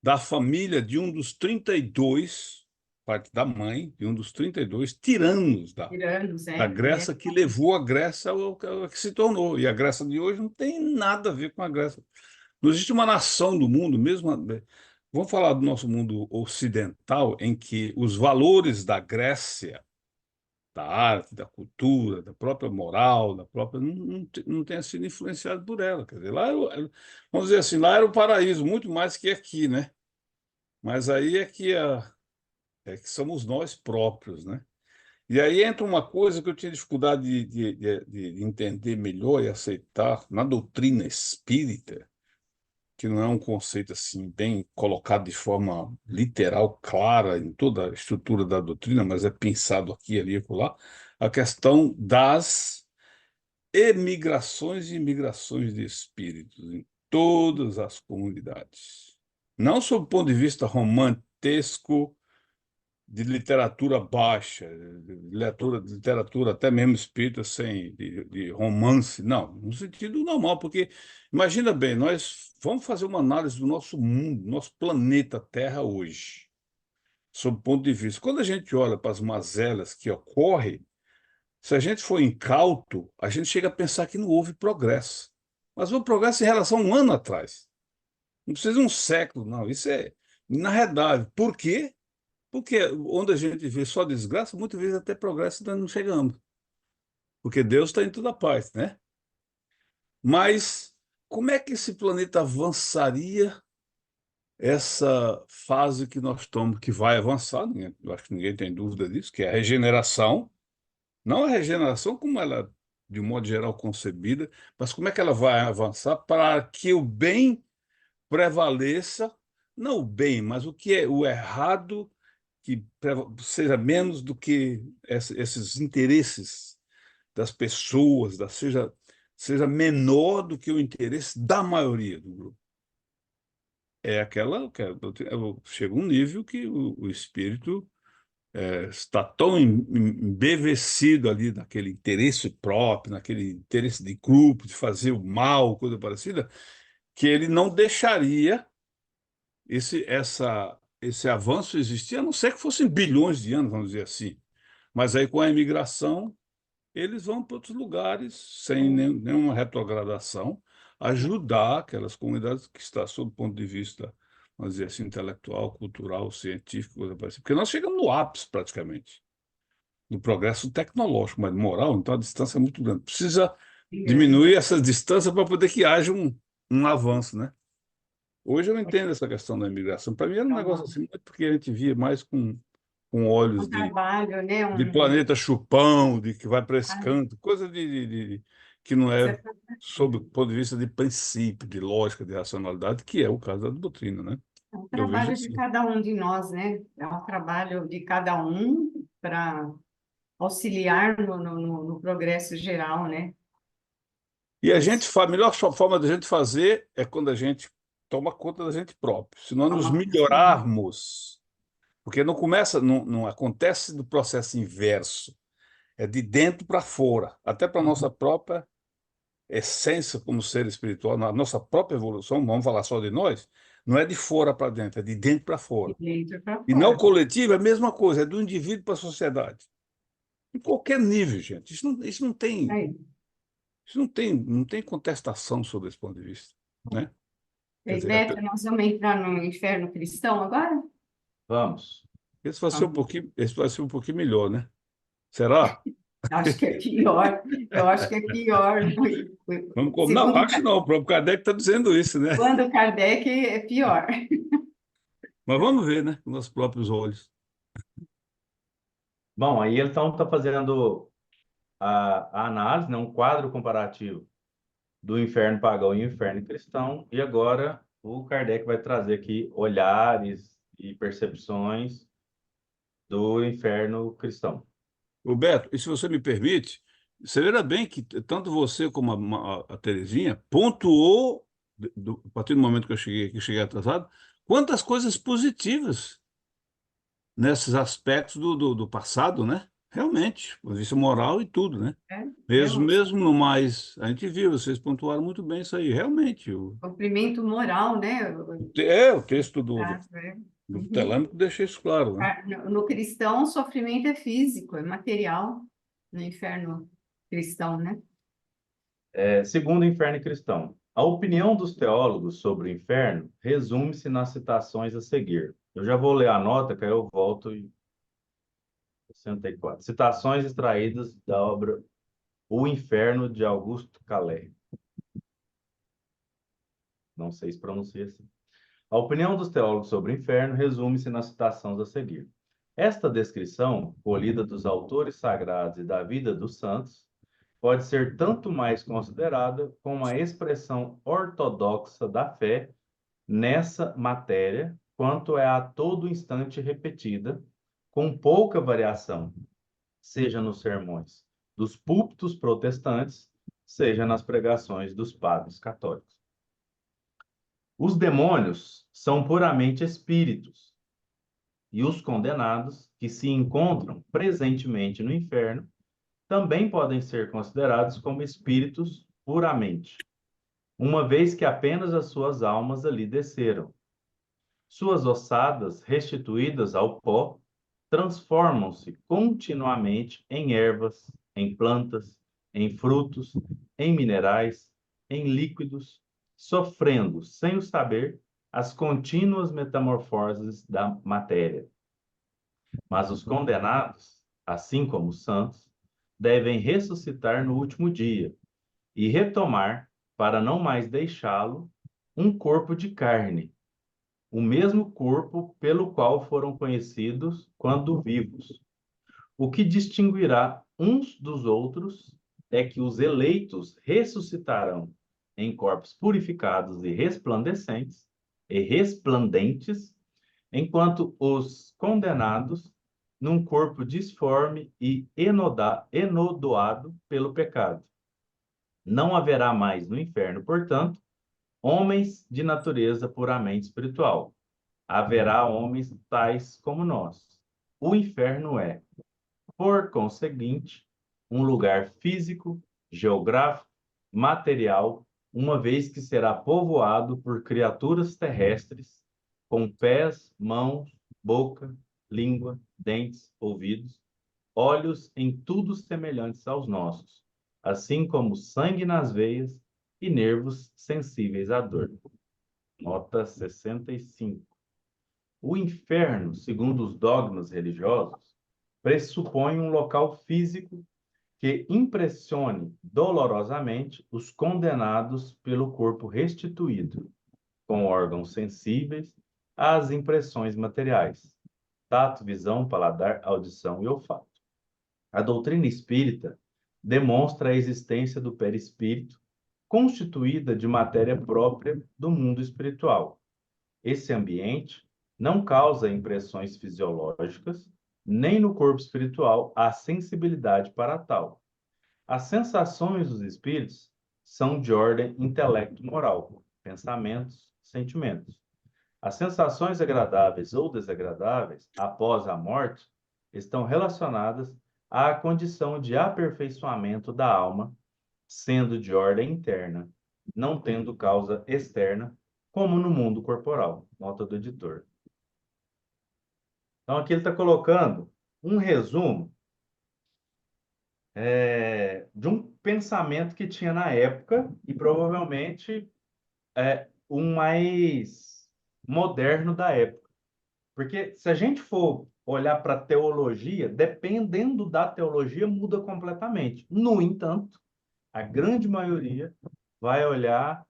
da família de um dos 32, parte da mãe, de um dos 32 tiranos tiranos, da Grécia, que levou a Grécia ao que se tornou. E a Grécia de hoje não tem nada a ver com a Grécia. Não existe uma nação do mundo, mesmo. Vamos falar do nosso mundo ocidental, em que os valores da Grécia, da arte, da cultura, da própria moral, da própria, não tenha sido influenciado por ela. Quer dizer, vamos dizer assim, lá era o paraíso, muito mais que aqui, né? Mas aí é que somos nós próprios, né? E aí entra uma coisa que eu tinha dificuldade de entender melhor e aceitar na doutrina espírita, que não é um conceito assim bem colocado de forma literal, clara em toda a estrutura da doutrina, mas é pensado aqui, ali e acolá, a questão das emigrações e imigrações de espíritos em todas as comunidades. Não sob o ponto de vista romantesco, de literatura baixa, de literatura até mesmo espírita, sem, de romance, não, no sentido normal, porque imagina bem, nós vamos fazer uma análise do nosso mundo, nosso planeta Terra hoje, sob o ponto de vista. Quando a gente olha para as mazelas que ocorrem, se a gente for incauto, a gente chega a pensar que não houve progresso. Mas houve progresso em relação a um ano atrás. Não precisa de um século, não. Isso é inarredável. Por quê? Porque onde a gente vê só desgraça, muitas vezes até progresso nós não chegamos. Porque Deus está em toda parte, né? Mas como é que esse planeta avançaria essa fase que nós estamos, que vai avançar, né? Eu acho que ninguém tem dúvida disso, que é a regeneração. Não a regeneração como ela, é, de um modo geral, concebida, mas como é que ela vai avançar para que o bem prevaleça, não o bem, mas o que é o errado que seja menos do que esses interesses das pessoas, seja menor do que o interesse da maioria do grupo. É aquela que chega um nível que o espírito está tão embevecido ali naquele interesse próprio, naquele interesse de grupo, de fazer o mal, coisa parecida, que ele não deixaria esse avanço existir, a não ser que fossem bilhões de anos, vamos dizer assim. Mas aí, com a imigração, eles vão para outros lugares, sem nenhuma retrogradação, ajudar aquelas comunidades que estão sob o ponto de vista, vamos dizer assim, intelectual, cultural, científico, coisa parecida. Porque nós chegamos no ápice, praticamente, do progresso tecnológico, mas moral, então a distância é muito grande. Precisa diminuir essa distância para poder que haja um avanço, né? Hoje eu entendo essa questão da imigração. Para mim era um negócio assim, muito porque a gente via mais com olhos Um trabalho, né? de planeta chupão, de que vai para esse canto, coisa que não é sob o ponto de vista de princípio, de lógica, de racionalidade, que é o caso da doutrina, né? É um Eu vejo trabalho de assim. cada um de nós, né? É um trabalho de cada um para auxiliar no progresso geral, né? E Dos- a melhor forma da gente fazer é quando a gente toma conta da gente próprio. Se nós nos Sim. melhorarmos, porque não começa, não acontece do processo inverso, é de dentro para fora, até para a nossa própria essência como ser espiritual, na nossa própria evolução, vamos falar só de nós, não é de fora para dentro, é de dentro para De fora. dentro para E não fora. coletivo é a mesma coisa, é do indivíduo para a sociedade. Em qualquer nível, gente. Aí. Não tem contestação sobre esse ponto de vista, né? Quer E, dizer, Beto, nós vamos entrar no inferno cristão agora? Vamos. Vamos. esse vai ser um pouquinho melhor, né? Será? Acho que é pior. Eu acho que é pior. Não, Segundo, acho não, o próprio Kardec está dizendo isso, né? quando Kardec é pior. Mas vamos ver, né? Com nossos próprios olhos. Bom, aí ele então está fazendo a análise, né, um quadro comparativo do inferno pagão e inferno cristão, e agora o Kardec vai trazer aqui olhares e percepções do inferno cristão. Roberto, e se você me permite, você verá bem que tanto você como a Terezinha pontuou, a partir do momento que eu cheguei atrasado, quantas coisas positivas nesses aspectos do passado, né? Realmente, isso moral e tudo, né? É, Mesmo no mais, a gente viu, vocês pontuaram muito bem isso aí, realmente. sofrimento moral, né? O texto É. do Uhum. Telâmico deixa isso claro, né? No cristão, o sofrimento é físico, é material. No inferno cristão, né? Segundo o inferno cristão, a opinião dos teólogos sobre o inferno resume-se nas citações a seguir. Eu já vou ler a nota, que aí eu volto em 64. Citações extraídas da obra O Inferno, de Augusto Calais. Não sei se pronuncia assim. A opinião dos teólogos sobre o inferno resume-se nas citações a seguir. Esta descrição, colhida dos autores sagrados e da vida dos santos, pode ser tanto mais considerada como a expressão ortodoxa da fé nessa matéria, quanto é a todo instante repetida, com pouca variação, seja nos sermões dos púlpitos protestantes, seja nas pregações dos padres católicos. Os demônios são puramente espíritos, e os condenados, que se encontram presentemente no inferno, também podem ser considerados como espíritos puramente, uma vez que apenas as suas almas ali desceram. Suas ossadas, restituídas ao pó, transformam-se continuamente em ervas, em plantas, em frutos, em minerais, em líquidos, sofrendo, sem o saber, as contínuas metamorfoses da matéria. Mas os condenados, assim como os santos, devem ressuscitar no último dia e retomar, para não mais deixá-lo, um corpo de carne, o mesmo corpo pelo qual foram conhecidos quando vivos. O que distinguirá uns dos outros é que os eleitos ressuscitarão em corpos purificados e resplandentes, enquanto os condenados num corpo disforme e enodoado pelo pecado. Não haverá mais no inferno, portanto, homens de natureza puramente espiritual. Haverá homens tais como nós. O inferno é, por conseguinte, um lugar físico, geográfico, material, uma vez que será povoado por criaturas terrestres, com pés, mãos, boca, língua, dentes, ouvidos, olhos em tudo semelhantes aos nossos, assim como sangue nas veias e nervos sensíveis à dor. Nota 65. O inferno, segundo os dogmas religiosos, pressupõe um local físico que impressione dolorosamente os condenados pelo corpo restituído, com órgãos sensíveis às impressões materiais, tato, visão, paladar, audição e olfato. A doutrina espírita demonstra a existência do perispírito, constituída de matéria própria do mundo espiritual. Esse ambiente não causa impressões fisiológicas, nem no corpo espiritual há sensibilidade para tal. As sensações dos espíritos são de ordem intelecto-moral, pensamentos, sentimentos. As sensações agradáveis ou desagradáveis após a morte estão relacionadas à condição de aperfeiçoamento da alma, sendo de ordem interna, não tendo causa externa, como no mundo corporal. Nota do editor. Então, aqui ele está colocando um resumo de um pensamento que tinha na época e provavelmente o mais moderno da época. Porque se a gente for olhar para a teologia, dependendo da teologia, muda completamente. No entanto, a grande maioria vai olhar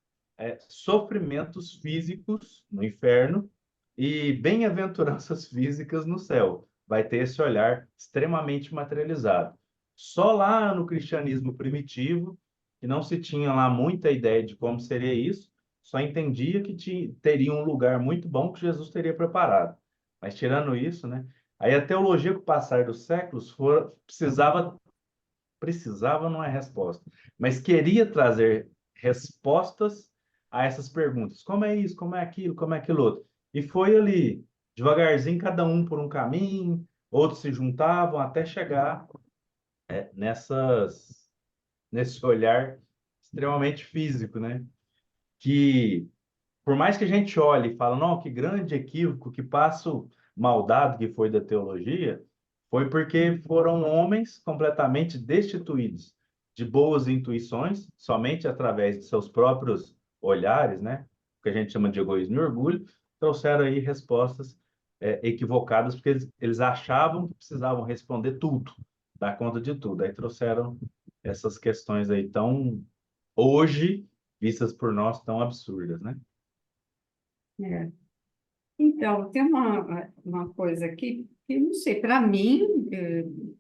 sofrimentos físicos no inferno e bem-aventuranças físicas no céu. Vai ter esse olhar extremamente materializado. Só lá no cristianismo primitivo, que não se tinha lá muita ideia de como seria isso, só entendia que teria um lugar muito bom que Jesus teria preparado. Mas tirando isso, né? Aí a teologia, com o passar dos séculos, precisava não é resposta, mas queria trazer respostas a essas perguntas. Como é isso? Como é aquilo? Como é aquilo outro? E foi ali, devagarzinho, cada um por um caminho, outros se juntavam até chegar nesse olhar extremamente físico, né? Que por mais que a gente olhe e fale, não, que grande equívoco, que passo maldado que foi da teologia, foi porque foram homens completamente destituídos de boas intuições, somente através de seus próprios olhares, né? O que a gente chama de egoísmo e orgulho, trouxeram aí respostas equivocadas, porque eles achavam que precisavam responder tudo, dar conta de tudo. Aí trouxeram essas questões aí tão, hoje, vistas por nós, tão absurdas, né? É. Então, tem uma coisa aqui que, não sei, para mim,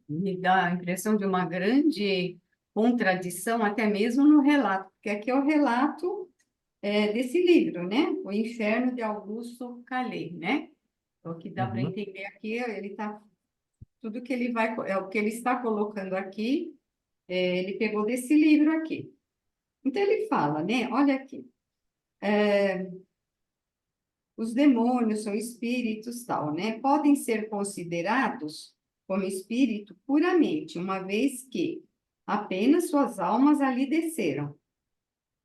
me dá a impressão de uma grande contradição, até mesmo no relato, porque aqui é o relato desse livro, né? O Inferno de Augusto Calais, né? O que dá para Uhum. entender aqui, ele tá tudo que ele vai, é o que ele está colocando aqui, ele pegou desse livro aqui. Então ele fala, né? Olha aqui, os demônios são espíritos tal, né? Podem ser considerados como espírito puramente, uma vez que apenas suas almas ali desceram.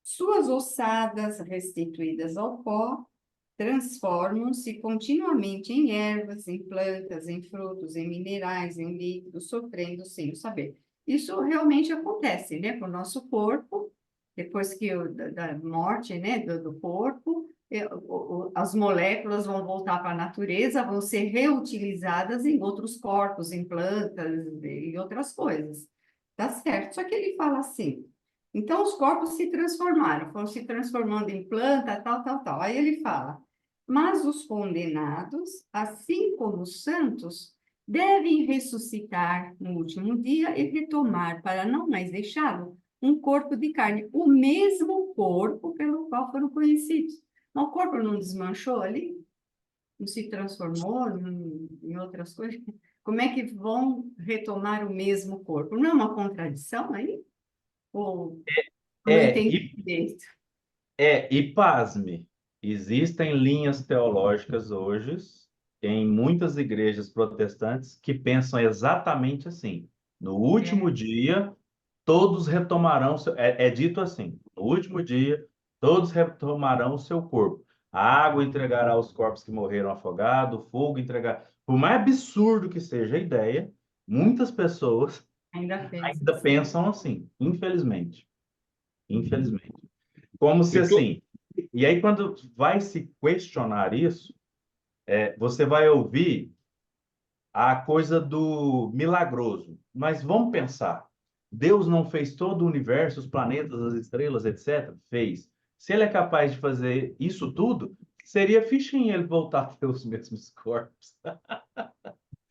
Suas ossadas, restituídas ao pó, transformam-se continuamente em ervas, em plantas, em frutos, em minerais, em líquidos, sofrendo sem o saber. Isso realmente acontece, né, com o nosso corpo, depois que da morte, né, do corpo, as moléculas vão voltar para a natureza, vão ser reutilizadas em outros corpos, em plantas e outras coisas. Tá certo? Só que ele fala assim, então os corpos se transformaram, foram se transformando em planta, tal, tal, tal. Aí ele fala, mas os condenados, assim como os santos, devem ressuscitar no último dia e retomar, para não mais deixá-lo, um corpo de carne, o mesmo corpo pelo qual foram conhecidos. Mas o corpo não desmanchou ali? Não se transformou em outras coisas? Como é que vão retomar o mesmo corpo? Não é uma contradição aí? Ou não É, entendi e, direito? e pasme, existem linhas teológicas hoje em muitas igrejas protestantes que pensam exatamente assim. No último É, dia, todos retomarão, é dito assim, no último dia, todos retomarão o seu corpo. A água entregará os corpos que morreram afogados, o fogo entregará. Por mais absurdo que seja a ideia, muitas pessoas ainda penso ainda assim. pensam assim, infelizmente. Infelizmente. Como se Eu tô, assim. E aí, quando vai se questionar isso, você vai ouvir a coisa do milagroso. Mas vamos pensar. Deus não fez todo o universo, os planetas, as estrelas, etc. Fez. Se ele é capaz de fazer isso tudo, seria fichinha ele voltar a ter os mesmos corpos.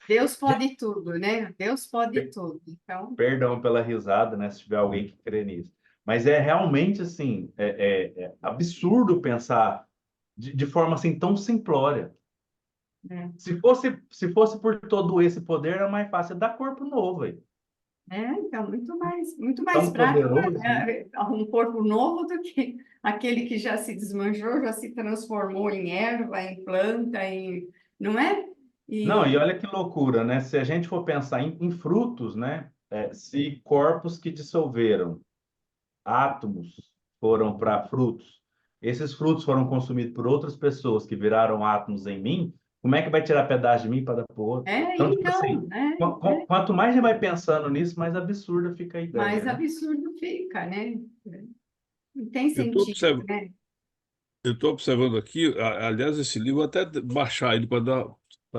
Deus pode tudo, né? Deus pode tudo. Então, Perdão pela risada, né? Se tiver alguém que crê nisso. Mas é realmente assim, é absurdo pensar de forma assim tão simplória. né? Se fosse por todo esse poder, era mais fácil dar corpo novo aí. Então muito mais Tão prático, poderoso, né? né? Um corpo novo do que aquele que já se desmanchou, já se transformou em erva, em planta, não é? Não, e E olha que loucura, né? Se a gente for pensar em frutos, né? Se corpos que dissolveram, átomos foram para frutos, esses frutos foram consumidos por outras pessoas que viraram átomos em mim, como é que vai tirar pedaço de mim para dar para o outro? Então, tipo então, assim, né? quanto mais a gente vai pensando nisso, mais absurda fica a ideia, Mais né? absurdo fica, né? Não tem eu tô sentido, observando, né? eu tô observando aqui, aliás, esse livro, vou até baixar ele para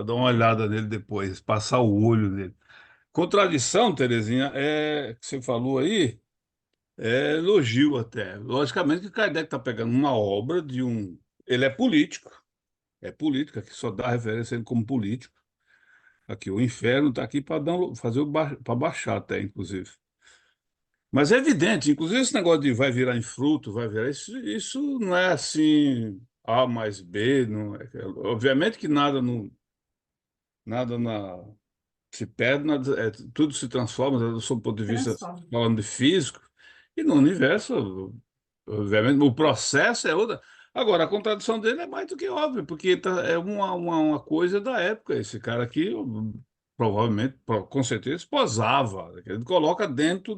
dar uma olhada nele depois, passar o olho nele. Contradição, Terezinha, que você falou aí, é elogio até. Logicamente que Kardec está pegando uma obra de um. Ele é político, aqui só dá referência a ele como político. Aqui, o inferno está aqui para fazer para baixar até, inclusive. Mas é evidente, inclusive esse negócio de vai virar em fruto, vai virar, isso não é assim A mais B, não obviamente que nada se perde, tudo se transforma, do seu ponto de vista, Transforma. falando de físico, e no universo, obviamente, o processo é outra. Agora, a contradição dele é mais do que óbvia, porque é uma coisa da época. Esse cara aqui, provavelmente, com certeza, posava. Ele coloca dentro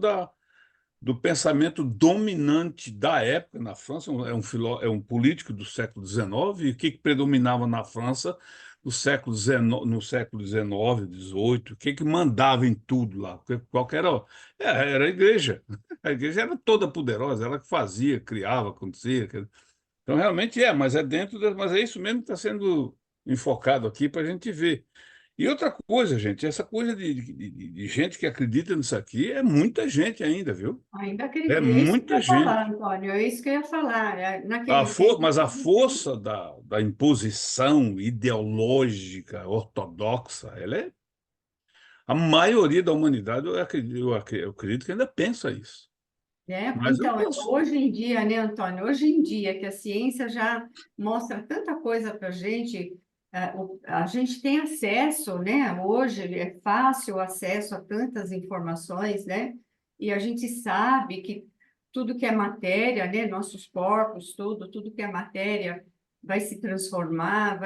do pensamento dominante da época na França, é um político do século XIX, e o que predominava na França no século XIX, XVIII, o que mandava em tudo lá? Qual que era a igreja. A igreja era toda poderosa, ela que fazia, criava, acontecia. Então, realmente mas mas é isso mesmo que está sendo enfocado aqui para a gente ver. E outra coisa, gente, essa coisa de gente que acredita nisso aqui é muita gente ainda, viu? Ainda É acredito. É isso que eu muita ia falar, gente. Antônio. É isso que eu ia falar. Naquele tempo. Mas a força da imposição ideológica ortodoxa, ela é. A maioria da humanidade, eu acredito que ainda pensa isso. Mas eu Então, penso, hoje em dia, né, Antônio? Hoje em dia que a ciência já mostra tanta coisa para a gente, a gente tem acesso, né? Hoje é fácil o acesso a tantas informações, né? E a gente sabe que tudo que é matéria, né? Nossos corpos, tudo que é matéria vai se transformar,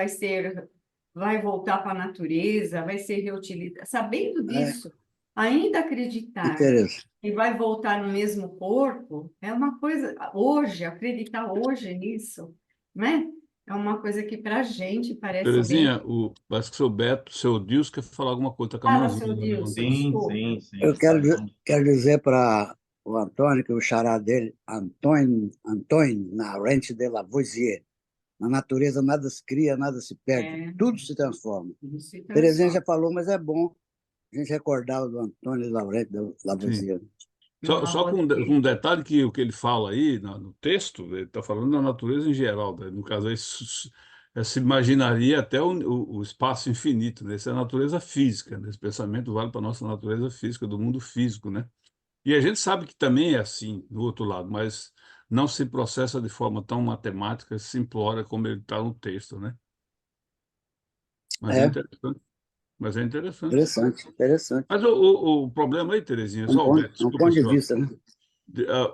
vai voltar para a natureza, vai ser reutilizado. Sabendo É disso, ainda acreditar interessante. e vai voltar no mesmo corpo, é uma coisa, hoje, acreditar hoje nisso, né? É uma coisa que para a gente parece bem. Terezinha, parece que o seu Beto, seu Deus quer falar alguma coisa, tá com a Fala, seu mãozinha na Dilson, mão. Sim, desculpa. sim, sim. Eu quero dizer para o Antônio que o xará dele, Antônio, na Rente de Lavoisier, na natureza nada se cria, nada se perde, É, tudo se transforma. isso se Terezinha transforma. já falou, mas é bom a gente recordar do Antônio Laurenti de Sim. Lavoisier. Só com com um detalhe que o que ele fala aí no texto, ele está falando da natureza em geral, né? No caso, aí, se imaginaria até o espaço infinito, né? Essa é a natureza física, né? Esse pensamento vale para a nossa natureza física, do mundo físico, né? E a gente sabe que também é assim, do outro lado, mas não se processa de forma tão matemática, simplória como ele está no texto, né? Mas é É, interessante. Mas é interessante. interessante, interessante. Mas o problema aí, Terezinha, só, Alberto, Um desculpa, ponto de senhor. vista, né?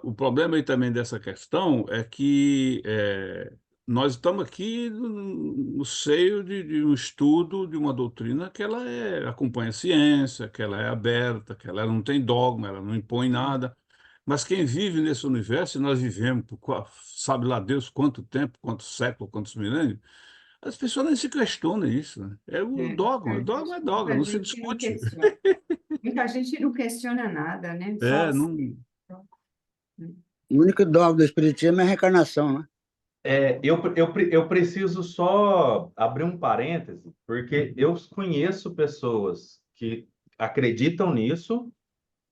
O problema aí também dessa questão é que nós estamos aqui no seio de um estudo de uma doutrina que ela acompanha a ciência, que ela é aberta, que ela não tem dogma, ela não impõe nada. Mas quem vive nesse universo, e nós vivemos por sabe lá Deus quanto tempo, quantos séculos, quantos milênios, as pessoas nem se questionam isso, né? É o dogma é dogma, Muita não se gente não discute. questiona. Muita gente não questiona nada, né? Só Não. O único dogma do Espiritismo é a reencarnação, né? Eu preciso só abrir um parêntese, porque eu conheço pessoas que acreditam nisso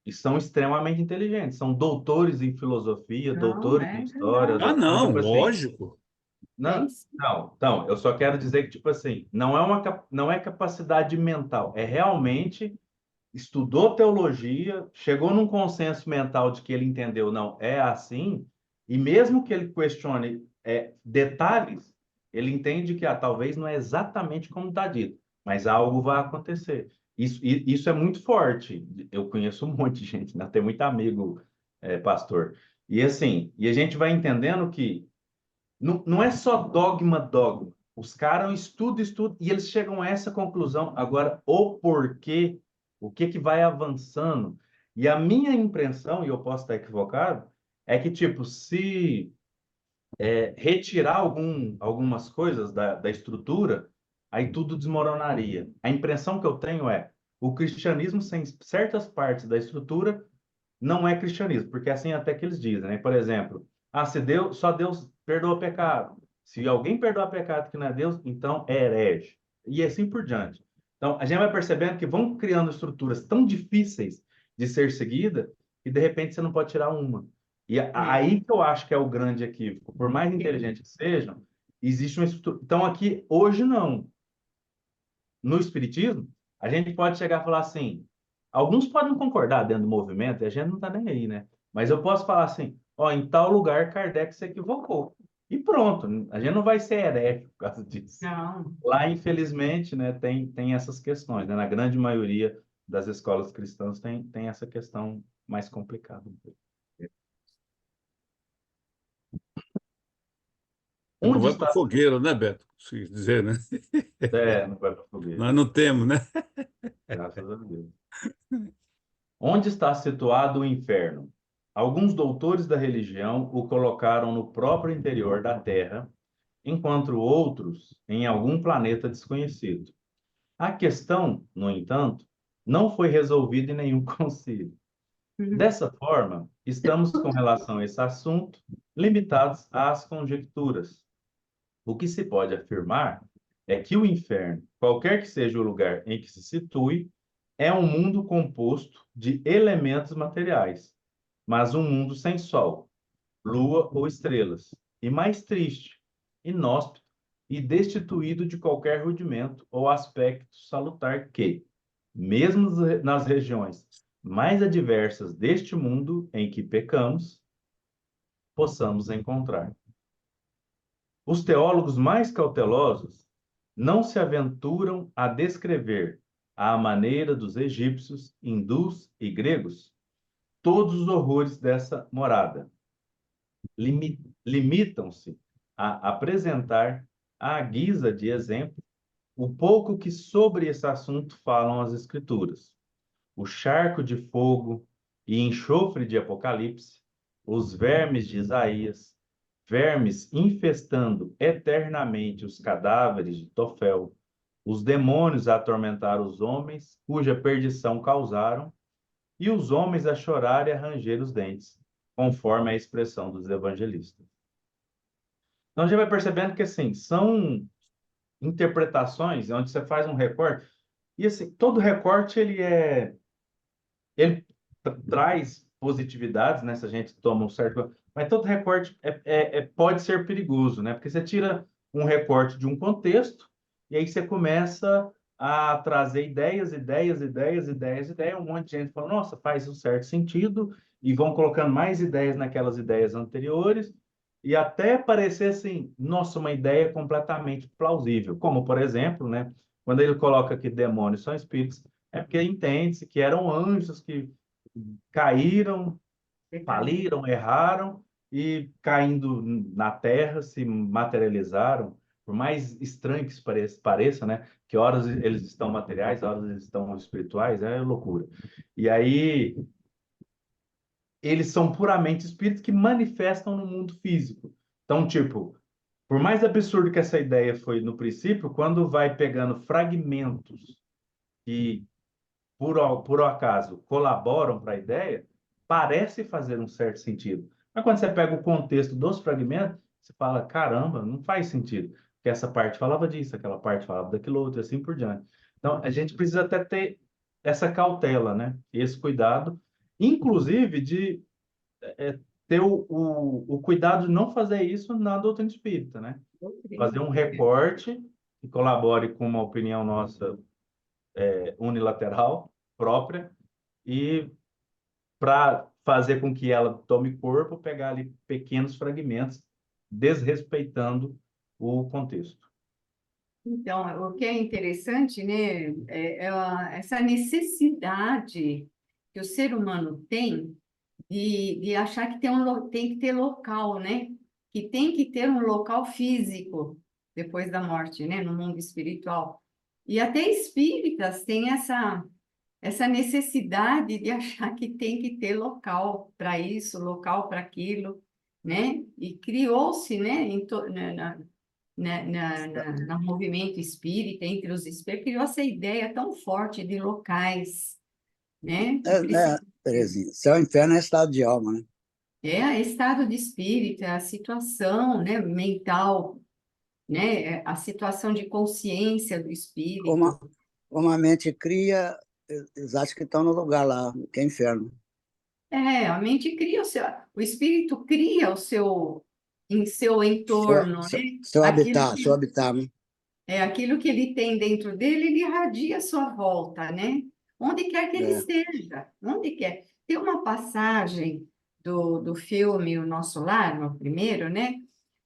e são extremamente inteligentes, são doutores em filosofia, não, doutores em é história, verdade. Ah, então, não, tipo assim, lógico. Tem não, sim. não, então, eu só quero dizer que, tipo assim, não é capacidade mental, é realmente estudou teologia, chegou num consenso mental de que ele entendeu, não, é assim, e mesmo que ele questione detalhes, ele entende que talvez não é exatamente como está dito, mas algo vai acontecer. Isso é muito forte. Eu conheço um monte de gente, né? Tem muito amigo, pastor. E assim, e a gente vai entendendo que não é só dogma. Os caras estudam, e eles chegam a essa conclusão. Agora, o porquê, o que que vai avançando. E a minha impressão, e eu posso estar equivocado, é que, tipo, se retirar algumas coisas da estrutura, aí tudo desmoronaria. A impressão que eu tenho é, o cristianismo sem certas partes da estrutura não é cristianismo, porque assim até que eles dizem, né? Por exemplo, se Deus, só Deus perdoa pecado. Se alguém perdoa pecado que não é Deus, então é herege. E assim por diante. Então, a gente vai percebendo que vão criando estruturas tão difíceis de ser seguida e de repente você não pode tirar uma. E É. aí que eu acho que é o grande equívoco. Por mais inteligente que sejam, existe uma estrutura. Então, aqui, hoje não. No Espiritismo, a gente pode chegar a falar assim, alguns podem concordar dentro do movimento, e a gente não está nem aí, né? Mas eu posso falar assim, ó, em tal lugar Kardec se equivocou. E pronto, a gente não vai ser herege por causa disso. Não. Lá, infelizmente, né, tem essas questões, né? Na grande maioria das escolas cristãs tem essa questão mais complicada. Não Onde vai para está... fogueira, né, Beto? Se dizer, né? Não vai para fogueira, Nós não temos, né? graças a Deus. Onde está situado o inferno? Alguns doutores da religião o colocaram no próprio interior da Terra, enquanto outros em algum planeta desconhecido. A questão, no entanto, não foi resolvida em nenhum concílio. Uhum. Dessa forma, estamos, com relação a esse assunto, limitados às conjecturas. O que se pode afirmar é que o inferno, qualquer que seja o lugar em que se situe, é um mundo composto de elementos materiais, mas um mundo sem sol, lua ou estrelas, e mais triste, inóspito e destituído de qualquer rudimento ou aspecto salutar que, mesmo nas regiões mais adversas deste mundo em que pecamos, possamos encontrar. Os teólogos mais cautelosos não se aventuram a descrever, à maneira dos egípcios, hindus e gregos, todos os horrores dessa morada. Limitam-se a apresentar, à guisa de exemplo, o pouco que sobre esse assunto falam as Escrituras. O charco de fogo e enxofre de Apocalipse, os vermes de Isaías, vermes infestando eternamente os cadáveres de Tofel, os demônios a atormentar os homens, cuja perdição causaram, e os homens a chorar e a ranger os dentes, conforme a expressão dos evangelistas. Então, a gente vai percebendo que, assim, são interpretações onde você faz um recorte, e, assim, todo recorte, ele traz positividades, né, se a gente toma um certo... Mas todo recorte pode ser perigoso, né? Porque você tira um recorte de um contexto, e aí você começa a trazer ideias, um monte de gente fala, nossa, faz um certo sentido, e vão colocando mais ideias naquelas ideias anteriores, e até parecer assim, nossa, uma ideia completamente plausível. Como, por exemplo, né, quando ele coloca que demônios são espíritos, é porque entende-se que eram anjos que caíram, faliram, erraram e caindo na terra se materializaram. Por mais estranho que isso pareça, né? Que horas eles estão materiais, horas eles estão espirituais, é loucura. E aí eles são puramente espíritos que manifestam no mundo físico. Então, tipo, por mais absurdo que essa ideia foi no princípio, quando vai pegando fragmentos que por acaso colaboram para a ideia, parece fazer um certo sentido. Mas quando você pega o contexto dos fragmentos, você fala, caramba, não faz sentido. Porque essa parte falava disso, aquela parte falava daquilo outro, e assim por diante. Então, a gente precisa até ter essa cautela, né? Esse cuidado, inclusive de ter o cuidado de não fazer isso na doutrina espírita, né? Fazer um recorte que colabore com uma opinião nossa unilateral, própria, e para fazer com que ela tome corpo, pegar ali pequenos fragmentos, desrespeitando o contexto. Então, o que é interessante, né, essa necessidade que o ser humano tem de achar que tem que ter local, né? Que tem que ter um local físico depois da morte, né? No mundo espiritual. E até espíritas têm essa necessidade de achar que tem que ter local para isso, local para aquilo, né? E criou-se, né, no movimento espírita, entre os espíritos, criou essa ideia tão forte de locais, né? Que precisa... Terezinha? Céu e inferno é estado de alma, né? É estado de espírito, é a situação, né, mental, né, a situação de consciência do Como a, espírito. como a mente cria, eles acham que estão no lugar lá, que é inferno. A mente cria o espírito cria em seu Seu, entorno, seu, né? seu habitat, né? Aquilo que ele tem dentro dele, ele irradia à sua volta, né? Onde quer que ele É. esteja, onde quer. Tem uma passagem do filme O Nosso Lar, no primeiro, né?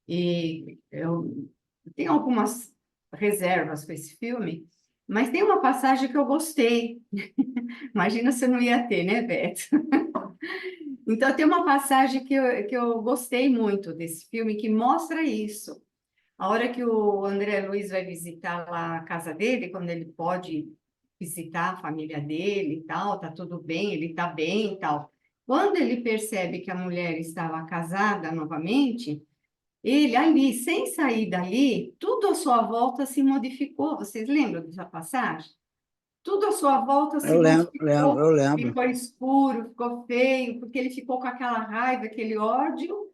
E eu tenho algumas reservas com esse filme, mas tem uma passagem que eu gostei. Imagina se eu não ia ter, né, Beto? Então, tem uma passagem que eu gostei muito desse filme, que mostra isso. A hora que o André Luiz vai visitar lá a casa dele, quando ele pode visitar a família dele e tal, tá tudo bem, ele tá bem e tal. Quando ele percebe que a mulher estava casada novamente, ele ali, sem sair dali, tudo à sua volta se modificou. Vocês lembram dessa passagem? Tudo à sua volta se Eu modificou, lembro. ficou escuro, ficou feio, porque ele ficou com aquela raiva, aquele ódio,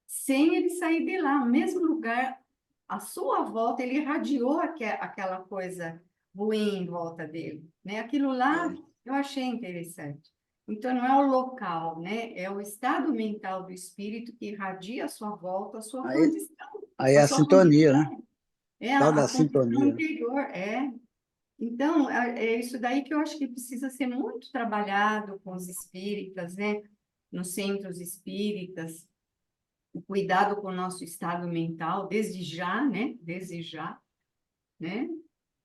sem ele sair de lá, no mesmo lugar, à sua volta, ele irradiou aquela coisa ruim em volta dele, né? Aquilo lá eu achei interessante. Então, não é o local, né? É o estado mental do espírito que irradia à sua volta, Aí, aí é a a sua sintonia, né? condição, Tal da a condição sintonia. interior, é. Então, é isso daí que eu acho que precisa ser muito trabalhado com os espíritas, né? Nos centros espíritas, o cuidado com o nosso estado mental, desde já, né? Desde já, né?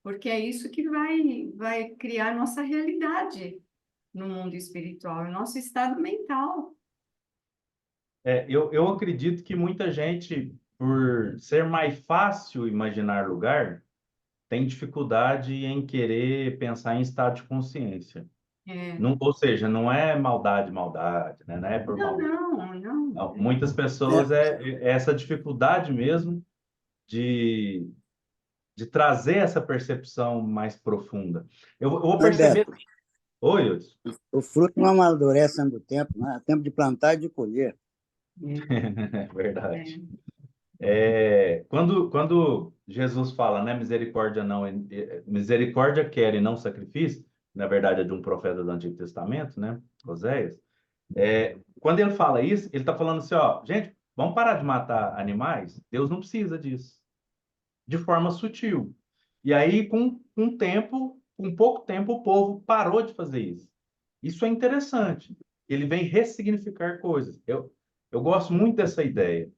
Porque é isso que vai criar nossa realidade no mundo espiritual, o nosso estado mental. Eu acredito que muita gente, por ser mais fácil imaginar lugar, tem dificuldade em querer pensar em estado de consciência. É. Não, ou seja, não é maldade, maldade, né? Não é por Não, maldade. não, não. Não, muitas É, pessoas é essa dificuldade mesmo de, de trazer essa percepção mais profunda. Eu vou perceber. Beto, Oi, Wilson. o fruto não amadurece antes do tempo, né? É tempo de plantar e de colher. É É, verdade. Quando Jesus fala, né, misericórdia não, misericórdia quer e não sacrifício, na verdade é de um profeta do Antigo Testamento, né, Oséias. Quando ele fala isso, ele está falando assim, ó, gente, vamos parar de matar animais? Deus não precisa disso, de forma sutil. E aí, com pouco tempo, o povo parou de fazer isso. Isso é interessante. Ele vem ressignificar coisas. Eu gosto muito dessa ideia.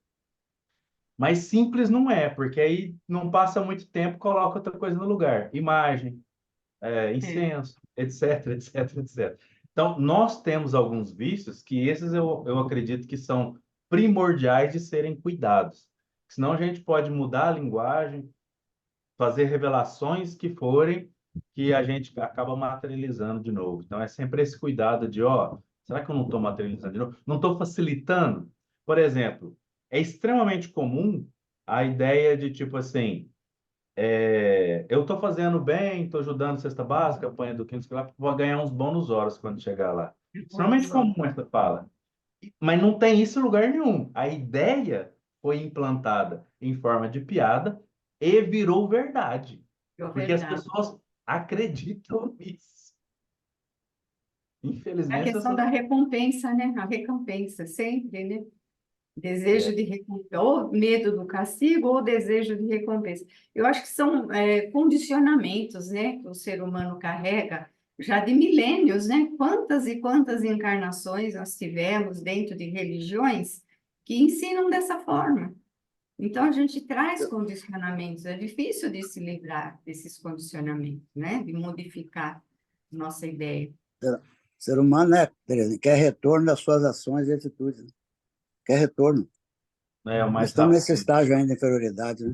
Mas simples não é, porque aí não passa muito tempo, coloca outra coisa no lugar. Imagem, é. incenso, etc, etc, etc. Então, nós temos alguns vícios que esses eu acredito que são primordiais de serem cuidados. Senão a gente pode mudar a linguagem, fazer revelações que forem, que a gente acaba materializando de novo. Então, é sempre esse cuidado de, ó, será que eu não estou materializando de novo? Não estou facilitando? Por exemplo, é extremamente comum a ideia de, tipo assim, eu estou fazendo bem, estou ajudando cesta básica, campanha do 15 lá, vou ganhar uns bônus horas quando chegar lá. Extremamente comum essa fala. Mas não tem isso em lugar nenhum. A ideia foi implantada em forma de piada e virou verdade. É Porque as verdade. pessoas acreditam nisso. A Infelizmente, questão essas... da recompensa, né? A recompensa, sempre, né? Desejo de recompensa, ou medo do castigo, ou desejo de recompensa. Eu acho que são condicionamentos, né, que o ser humano carrega já de milênios, né? Quantas e quantas encarnações nós tivemos dentro de religiões que ensinam dessa forma. Então, a gente traz condicionamentos, é difícil de se livrar desses condicionamentos, né? De modificar nossa ideia. O ser humano, né, Tereza, quer retorno das suas ações e atitudes, né? Quer retorno. É o Nós mais estamos rápido nesse estágio ainda de inferioridade, né?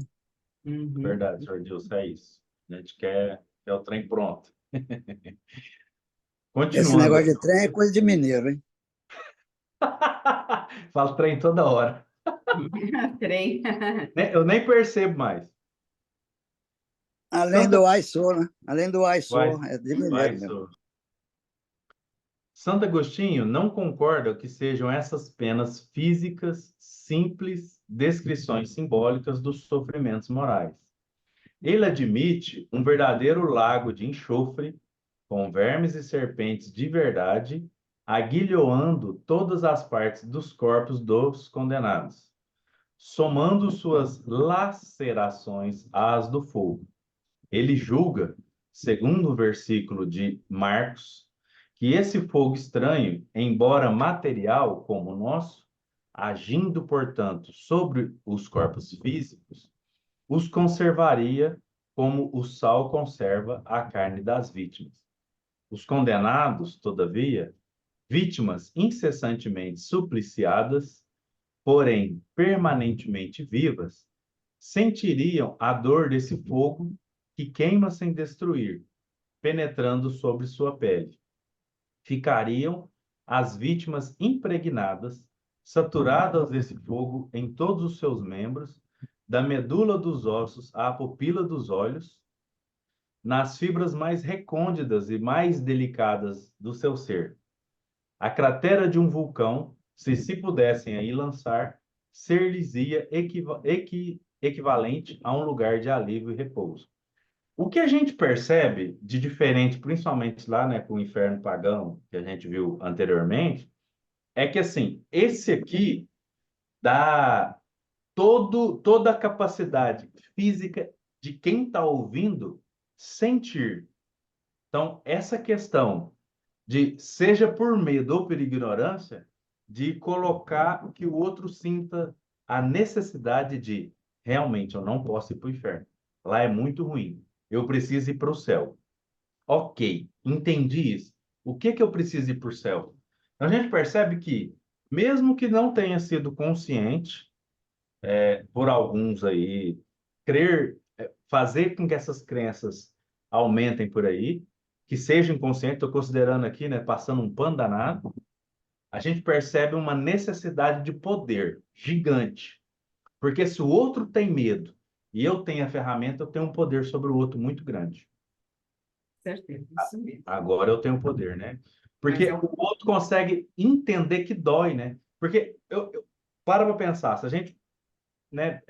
Uhum. Verdade, senhor Dilson, é isso. A gente quer o trem pronto. Esse Continuando negócio de aqui. trem é coisa de mineiro, hein? Falo trem toda hora. Trem. Eu nem percebo mais. Além Santa... do ai sou, né? Além do ai Vai, sou, é de vai, mineiro mesmo. senhor. Santo Agostinho não concorda que sejam essas penas físicas simples descrições simbólicas dos sofrimentos morais. Ele admite um verdadeiro lago de enxofre, com vermes e serpentes de verdade, aguilhoando todas as partes dos corpos dos condenados, somando suas lacerações às do fogo. Ele julga, segundo o versículo de Marcos, que esse fogo estranho, embora material como o nosso, agindo, portanto, sobre os corpos físicos, os conservaria como o sal conserva a carne das vítimas. Os condenados, todavia, vítimas incessantemente supliciadas, porém permanentemente vivas, sentiriam a dor desse fogo que queima sem destruir, penetrando sobre sua pele. Ficariam as vítimas impregnadas, saturadas desse fogo em todos os seus membros, da medula dos ossos à pupila dos olhos, nas fibras mais recônditas e mais delicadas do seu ser. A cratera de um vulcão, se pudessem aí lançar, ser-lhes-ia equivalente a um lugar de alívio e repouso. O que a gente percebe de diferente, principalmente lá, né, com o inferno pagão, que a gente viu anteriormente, é que, assim, esse aqui dá toda a capacidade física de quem está ouvindo sentir. Então, essa questão de, seja por medo ou por ignorância, de colocar o que o outro sinta a necessidade de realmente eu não posso ir para o inferno. Lá é muito ruim. Eu preciso ir para o céu. Ok, entendi isso. O que que eu preciso ir para o céu? A gente percebe que, mesmo que não tenha sido consciente, por alguns aí, crer, fazer com que essas crenças aumentem por aí, que seja inconsciente, estou considerando aqui, né, passando um pano danado, a gente percebe uma necessidade de poder gigante. Porque se o outro tem medo e eu tenho a ferramenta, eu tenho um poder sobre o outro muito grande. Certeza, isso mesmo. Agora eu tenho poder, né? Mas é Porque o o outro consegue entender que dói, né? Porque para pensar, se a gente, né,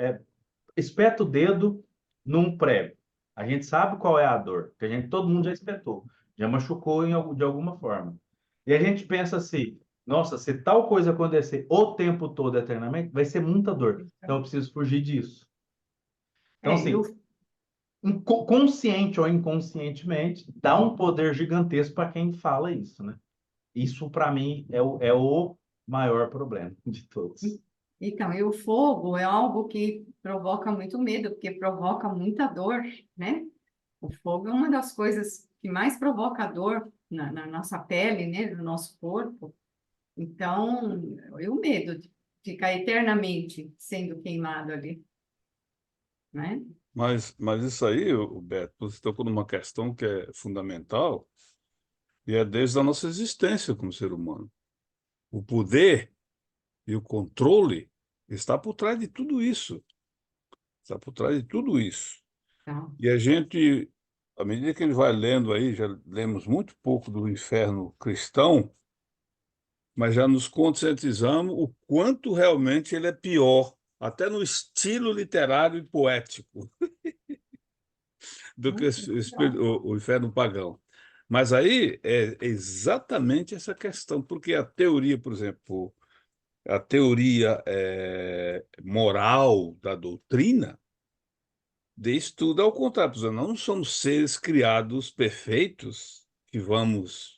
espeta o dedo num prego, a gente sabe qual é a dor, porque todo mundo já espetou, já machucou de alguma forma. E a gente pensa assim, nossa, se tal coisa acontecer o tempo todo, eternamente, vai ser muita dor. Então eu preciso fugir disso. Então, eu assim, consciente ou inconscientemente, dá um poder gigantesco para quem fala isso, né? Isso, para mim, é o maior problema de todos. Então, e o fogo é algo que provoca muito medo, porque provoca muita dor, né? O fogo é uma das coisas que mais provoca dor na nossa pele, né? No nosso corpo. Então, e o medo de ficar eternamente sendo queimado ali, né? Mas isso aí, Beto, você tocou numa questão que é fundamental, e é desde a nossa existência como ser humano. O poder e o controle está por trás de tudo isso. Está por trás de tudo isso. Então, E a gente, à medida que ele vai lendo aí, já lemos muito pouco do inferno cristão, mas já nos conscientizamos o quanto realmente ele é pior, até no estilo literário e poético, do que muito legal. o inferno pagão. Mas aí é exatamente essa questão, porque a teoria, por exemplo, a teoria moral da doutrina diz tudo ao contrário. Por exemplo, não somos seres criados perfeitos que vamos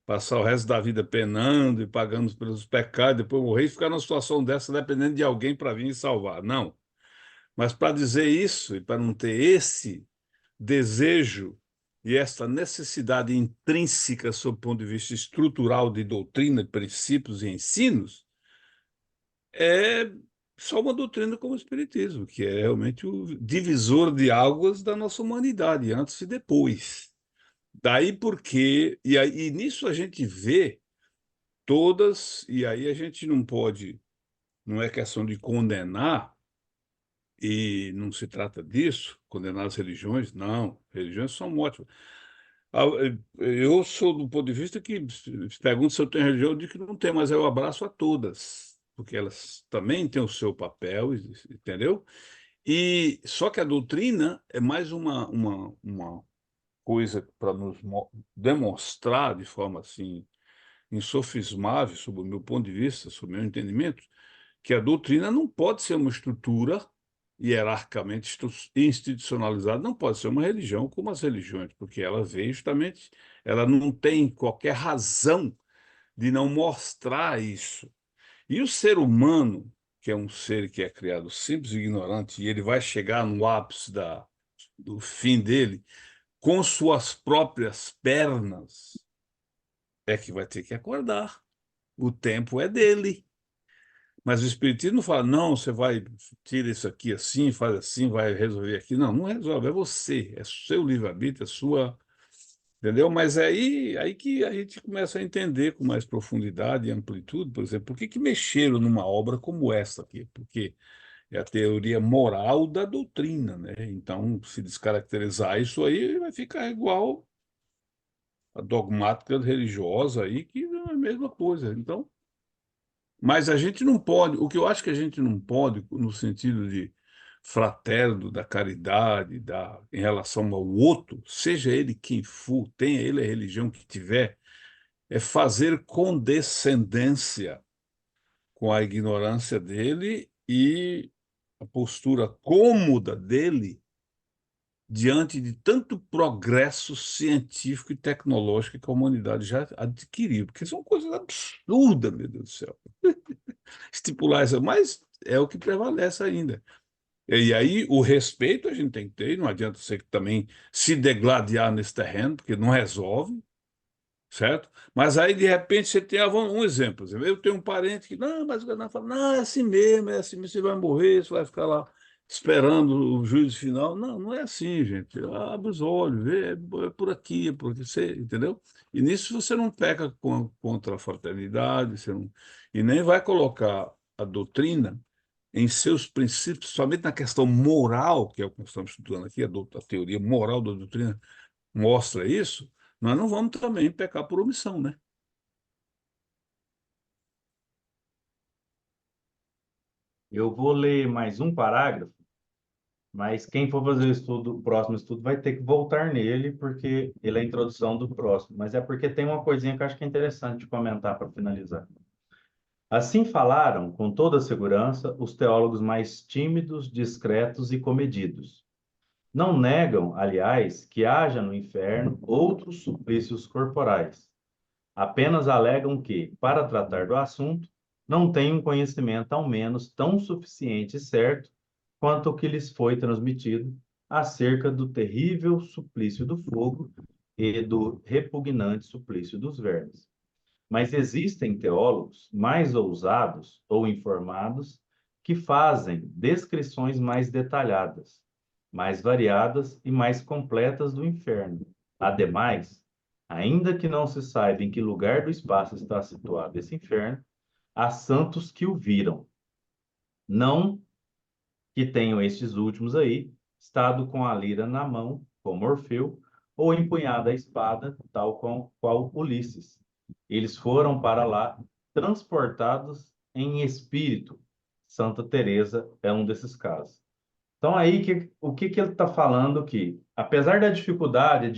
passar o resto da vida penando e pagando pelos pecados, depois morrer e ficar numa situação dessa dependendo de alguém para vir e salvar. Não. Mas para dizer isso e para não ter esse desejo e essa necessidade intrínseca, sob o ponto de vista estrutural de doutrina, de princípios e ensinos, é só uma doutrina como o Espiritismo, que é realmente o divisor de águas da nossa humanidade, antes e depois. Daí porque, e nisso a gente vê todas, e aí a gente não pode, não é questão de condenar, e não se trata disso, condenar as religiões, não, religiões são ótimas. Ah, eu sou do ponto de vista que, se pergunta se eu tenho religião, eu digo que não tenho, mas eu abraço a todas, porque elas também têm o seu papel, entendeu? E só que a doutrina é mais uma coisa para nos demonstrar de forma assim insofismável, sob o meu ponto de vista, sob o meu entendimento, que a doutrina não pode ser uma estrutura hierarquicamente institucionalizada, não pode ser uma religião como as religiões, porque ela veio justamente, ela não tem qualquer razão de não mostrar isso. E o ser humano, que é um ser que é criado simples e ignorante, e ele vai chegar no ápice do fim dele com suas próprias pernas, é que vai ter que acordar. O tempo é dele. Mas o Espiritismo não fala, não, você vai, tira isso aqui assim, faz assim, vai resolver aqui. Não, não resolve, é você, é seu livre-arbítrio, é sua. Entendeu? Mas é aí que a gente começa a entender com mais profundidade e amplitude, por exemplo, por que que mexeram numa obra como essa aqui? Porque é a teoria moral da doutrina, né? Então, se descaracterizar isso aí, vai ficar igual a dogmática religiosa aí, que não é a mesma coisa. Então, mas a gente não pode, o que eu acho que a gente não pode, no sentido de fraterno, da caridade, em relação ao outro, seja ele quem for, tenha ele a religião que tiver, é fazer condescendência com a ignorância dele e a postura cômoda dele diante de tanto progresso científico e tecnológico que a humanidade já adquiriu, porque são coisas absurdas, meu Deus do céu. Estipular isso, mas é o que prevalece ainda. E aí o respeito a gente tem que ter, não adianta você também se degladiar nesse terreno, porque não resolve, certo? Mas aí, de repente, você tem um exemplo. Por exemplo, eu tenho um parente que, não, mas o cara fala, não, é assim mesmo, você vai morrer, você vai ficar lá esperando o juízo final. Não, não é assim, gente. Abre os olhos, vê, é por aqui, você, entendeu? E nisso você não peca contra a fraternidade, você não, e nem vai colocar a doutrina em seus princípios, somente na questão moral, que é o que nós estamos estudando aqui, a teoria moral da doutrina mostra isso, nós não vamos também pecar por omissão, né? Eu vou ler mais um parágrafo, mas quem for fazer o estudo, o próximo estudo vai ter que voltar nele, porque ele é a introdução do próximo. Mas é porque tem uma coisinha que eu acho que é interessante de comentar para finalizar. Assim falaram, com toda segurança, os teólogos mais tímidos, discretos e comedidos. Não negam, aliás, que haja no inferno outros suplícios corporais. Apenas alegam que, para tratar do assunto, não têm um conhecimento ao menos tão suficiente e certo quanto o que lhes foi transmitido acerca do terrível suplício do fogo e do repugnante suplício dos vermes. Mas existem teólogos mais ousados ou informados que fazem descrições mais detalhadas, mais variadas e mais completas do inferno. Ademais, ainda que não se saiba em que lugar do espaço está situado esse inferno, há santos que o viram. Não que tenham estes últimos aí estado com a lira na mão, como Orfeu, ou empunhada a espada, tal qual Ulisses. Eles foram para lá transportados em espírito. Santa Teresa é um desses casos. Então aí o que ele está falando que, apesar da dificuldade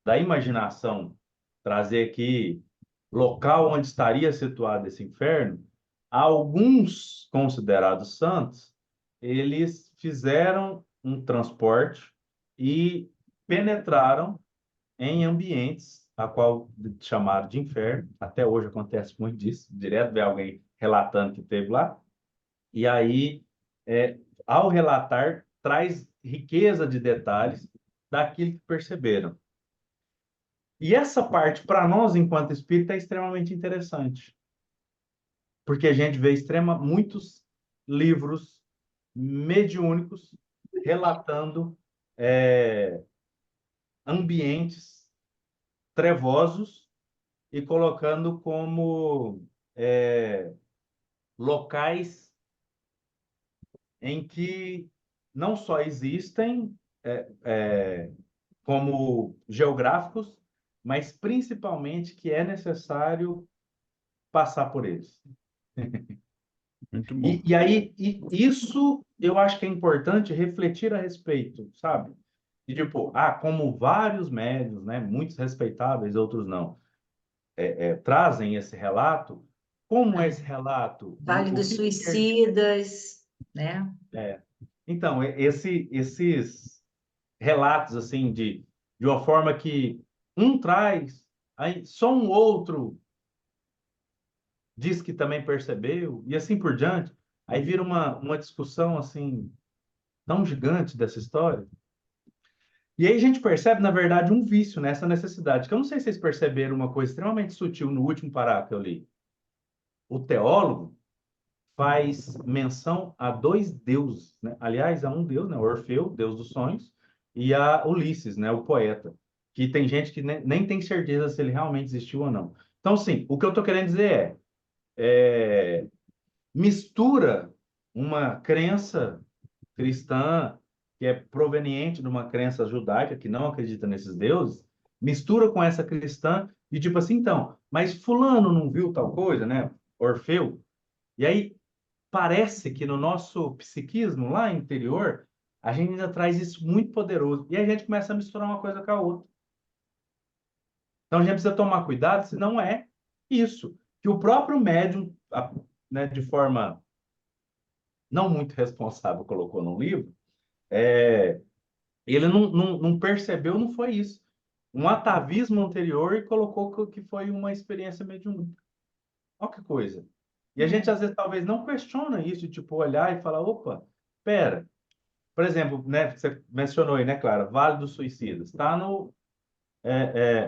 da imaginação trazer aqui local onde estaria situado esse inferno, alguns considerados santos, eles fizeram um transporte e penetraram em ambientes a qual chamaram de inferno. Até hoje acontece muito disso, direto ver alguém relatando que teve lá. E aí, é, ao relatar, traz riqueza de detalhes daquilo que perceberam. E essa parte, para nós, enquanto espírita, é extremamente interessante, porque a gente vê muitos livros mediúnicos relatando é, ambientes trevosos e colocando como locais em que não só existem como geográficos, mas principalmente que é necessário passar por eles. Muito bom. Isso eu acho que é importante refletir a respeito, sabe? E tipo, como vários médios, né, muitos respeitáveis, outros não, trazem esse relato, como é esse relato? Vale O dos que que quer Suicidas, né? é, então, esses relatos, assim, de uma forma que um traz, aí só um outro diz que também percebeu, e assim por diante, aí vira uma discussão, assim, tão gigante dessa história. E aí a gente percebe, na verdade, um vício nessa necessidade, que eu não sei se vocês perceberam uma coisa extremamente sutil no último parágrafo que eu li. O teólogo faz menção a dois deuses, né? Aliás, a um deus, né? Orfeu, deus dos sonhos, e a Ulisses, né? O poeta, que tem gente que nem tem certeza se ele realmente existiu ou não. Então, sim, o que eu estou querendo dizer mistura uma crença cristã que é proveniente de uma crença judaica que não acredita nesses deuses, mistura com essa cristã e tipo assim, então, mas fulano não viu tal coisa, né? Orfeu. E aí parece que no nosso psiquismo lá interior, a gente ainda traz isso muito poderoso. E a gente começa a misturar uma coisa com a outra. Então a gente precisa tomar cuidado, se não é isso. Que o próprio médium, né, de forma não muito responsável, colocou no livro, ele não percebeu, não foi isso. Um atavismo anterior e colocou que foi uma experiência mediúnica. Olha que coisa. E a gente, às vezes, talvez não questiona isso, tipo, olhar e falar, opa, pera. Por exemplo, né, você mencionou aí, né, Clara? Vale dos Suicidas. Está no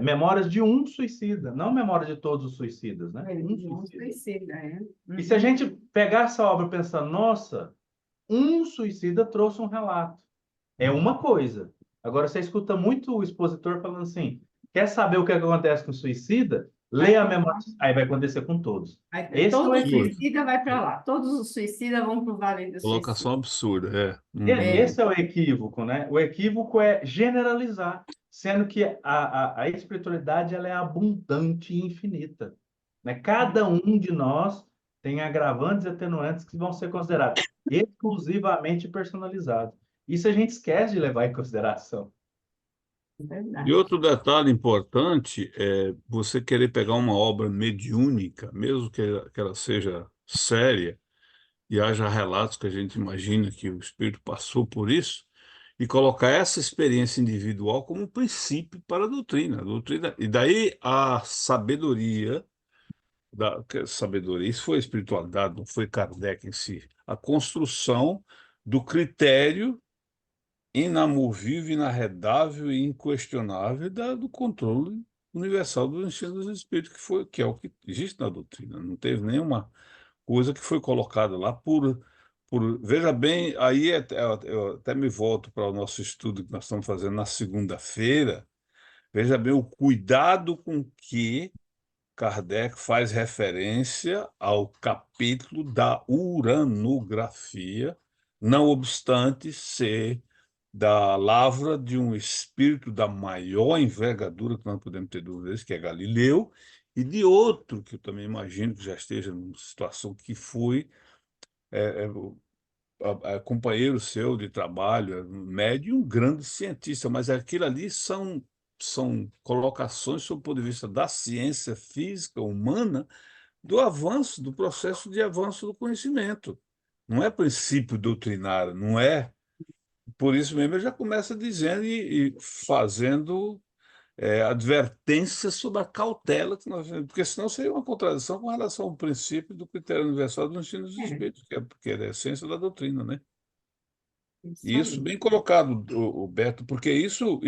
Memórias de um suicida, não Memória de todos os suicidas, né? Um Não suicida. suicida, é. E se a Uhum. gente pegar essa obra pensando, nossa, um suicida trouxe um relato. É uma coisa. Agora, você escuta muito o expositor falando assim: quer saber o que acontece com o suicida? Vai Leia a pra memória. lá. Aí vai acontecer com todos. Esse é o Todo equívoco. suicida vai para lá. Todos os suicidas vão para o Vale do Suicídio. Colocação absurda, é. É, Esse é o equívoco, né? O equívoco é generalizar, sendo que a espiritualidade ela é abundante e infinita, né? Cada um de nós tem agravantes e atenuantes que vão ser considerados exclusivamente personalizados. Isso a gente esquece de levar em consideração. é E verdade. outro detalhe importante é você querer pegar uma obra mediúnica, mesmo que ela seja séria, e haja relatos que a gente imagina que o espírito passou por isso, e colocar essa experiência individual como princípio para a doutrina. E daí a sabedoria, sabedoria, isso foi a espiritualidade, não foi Kardec em si, a construção do critério inamovível, inarredável e inquestionável do controle universal do ensino dos espíritos, que é o que existe na doutrina. Não teve nenhuma coisa que foi colocada lá veja bem, aí eu até me volto para o nosso estudo que nós estamos fazendo na segunda-feira. Veja bem o cuidado com que Kardec faz referência ao capítulo da uranografia, não obstante ser da lavra de um espírito da maior envergadura, que não podemos ter dúvidas, que é Galileu, e de outro, que eu também imagino que já esteja numa situação que foi companheiro seu de trabalho, médio, um grande cientista, mas aquilo ali são colocações sob o ponto de vista da ciência física humana, do avanço, do processo de avanço do conhecimento. Não é princípio doutrinário, não é. Por isso mesmo, eu já começo dizendo e fazendo advertências sobre a cautela que nós temos, porque senão seria uma contradição com relação ao princípio do critério universal do ensino dos É, espíritos, que é a essência da doutrina, né? isso E isso aí. bem colocado, o Beto, porque isso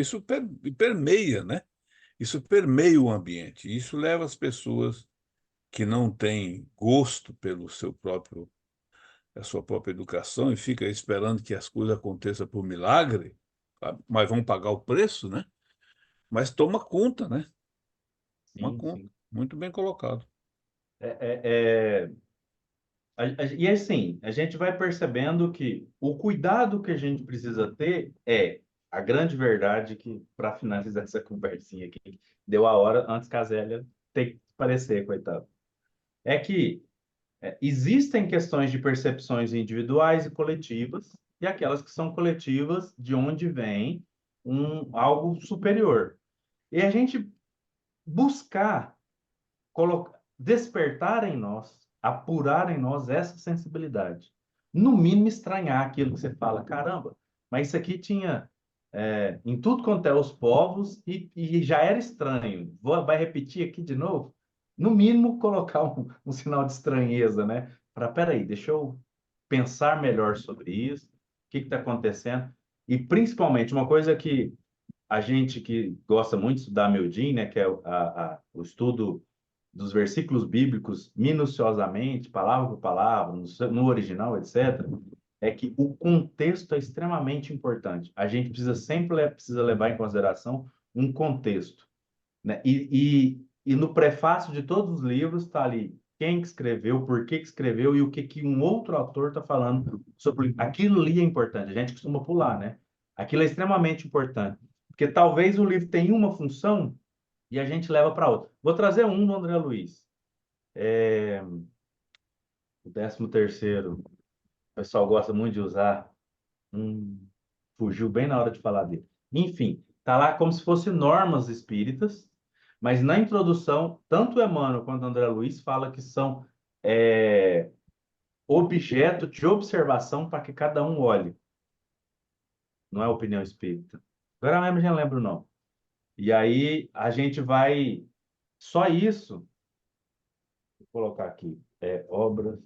permeia, né? Isso permeia o ambiente. Isso leva as pessoas que não têm gosto pelo a sua própria educação e fica esperando que as coisas aconteçam por milagre, sabe? Mas vão pagar o preço, né? Mas toma conta, né? Uma Sim, conta. sim. Muito bem colocado. É, é, é, e assim, a gente vai percebendo que o cuidado que a gente precisa ter é a grande verdade que, para finalizar essa conversinha aqui, deu a hora antes que a Zélia ter que aparecer, coitado. É que existem questões de percepções individuais e coletivas, e aquelas que são coletivas de onde vem algo superior. E a gente buscar despertar em nós, apurar em nós essa sensibilidade. No mínimo, estranhar aquilo que você fala, caramba, mas isso aqui tinha em tudo quanto é os povos e já era estranho. Vai repetir aqui de novo? No mínimo, colocar um sinal de estranheza, né? Para, peraí, deixa eu pensar melhor sobre isso, o que está acontecendo. E, principalmente, uma coisa que a gente que gosta muito de estudar Mildim, né, que é o estudo dos versículos bíblicos minuciosamente, palavra por palavra, no original, etc., é que o contexto é extremamente importante. A gente precisa levar em consideração um contexto, né? E no prefácio de todos os livros está ali quem que escreveu, por que escreveu e o que que um outro autor está falando sobre aquilo ali é importante. A gente costuma pular, né? Aquilo é extremamente importante, porque talvez o livro tenha uma função e a gente leva para outra. Vou trazer um do André Luiz. O 13º, o pessoal gosta muito de usar. Fugiu bem na hora de falar dele. Enfim, tá lá como se fosse normas espíritas, mas na introdução, tanto Emmanuel quanto André Luiz fala que são é, objeto de observação para que cada um olhe. Não é opinião espírita. Agora mesmo já lembro não. E aí a gente vai. Só isso, vou colocar aqui. obras.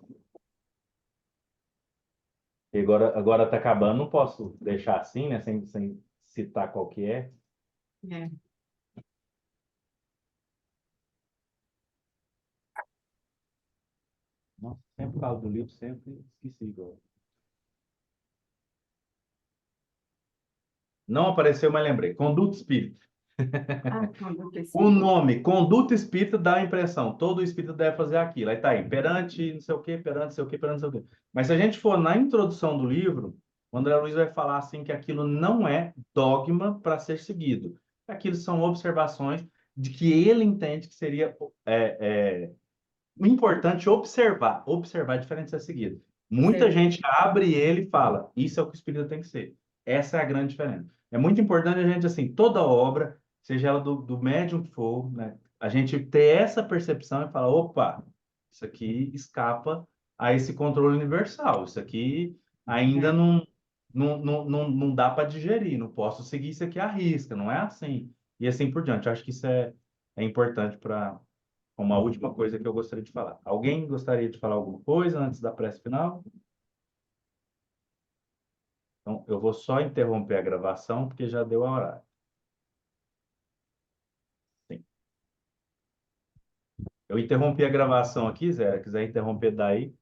E agora está acabando, não posso deixar assim, né? Sem citar qual que é. É. Nossa, sempre por causa do livro, sempre esqueci agora. Não apareceu, mas lembrei. Conduta espírita. Ah, conduta O espírita. nome, conduta espírita, dá a impressão, todo espírita deve fazer aquilo. Aí tá aí, perante não sei o quê, perante não sei o quê, perante não sei o quê. Mas se a gente for na introdução do livro, o André Luiz vai falar assim que aquilo não é dogma para ser seguido. Aquilo são observações de que ele entende que seria importante observar. Observar é diferente de ser seguido. Muita Sei. gente abre ele e fala, isso é o que o espírita tem que ser. Essa é a grande diferença. É muito importante a gente, assim, toda obra, seja ela do médium que for, né, a gente ter essa percepção e falar, opa, isso aqui escapa a esse controle universal. Isso aqui ainda É. não dá para digerir, não posso seguir isso aqui à risca, não é assim. E assim por diante. Eu acho que isso é importante para uma última coisa que eu gostaria de falar. Alguém gostaria de falar alguma coisa antes da prece final? Então, eu vou só interromper a gravação, porque já deu a hora. Sim. Eu interrompi a gravação aqui, Zé. Quiser interromper daí.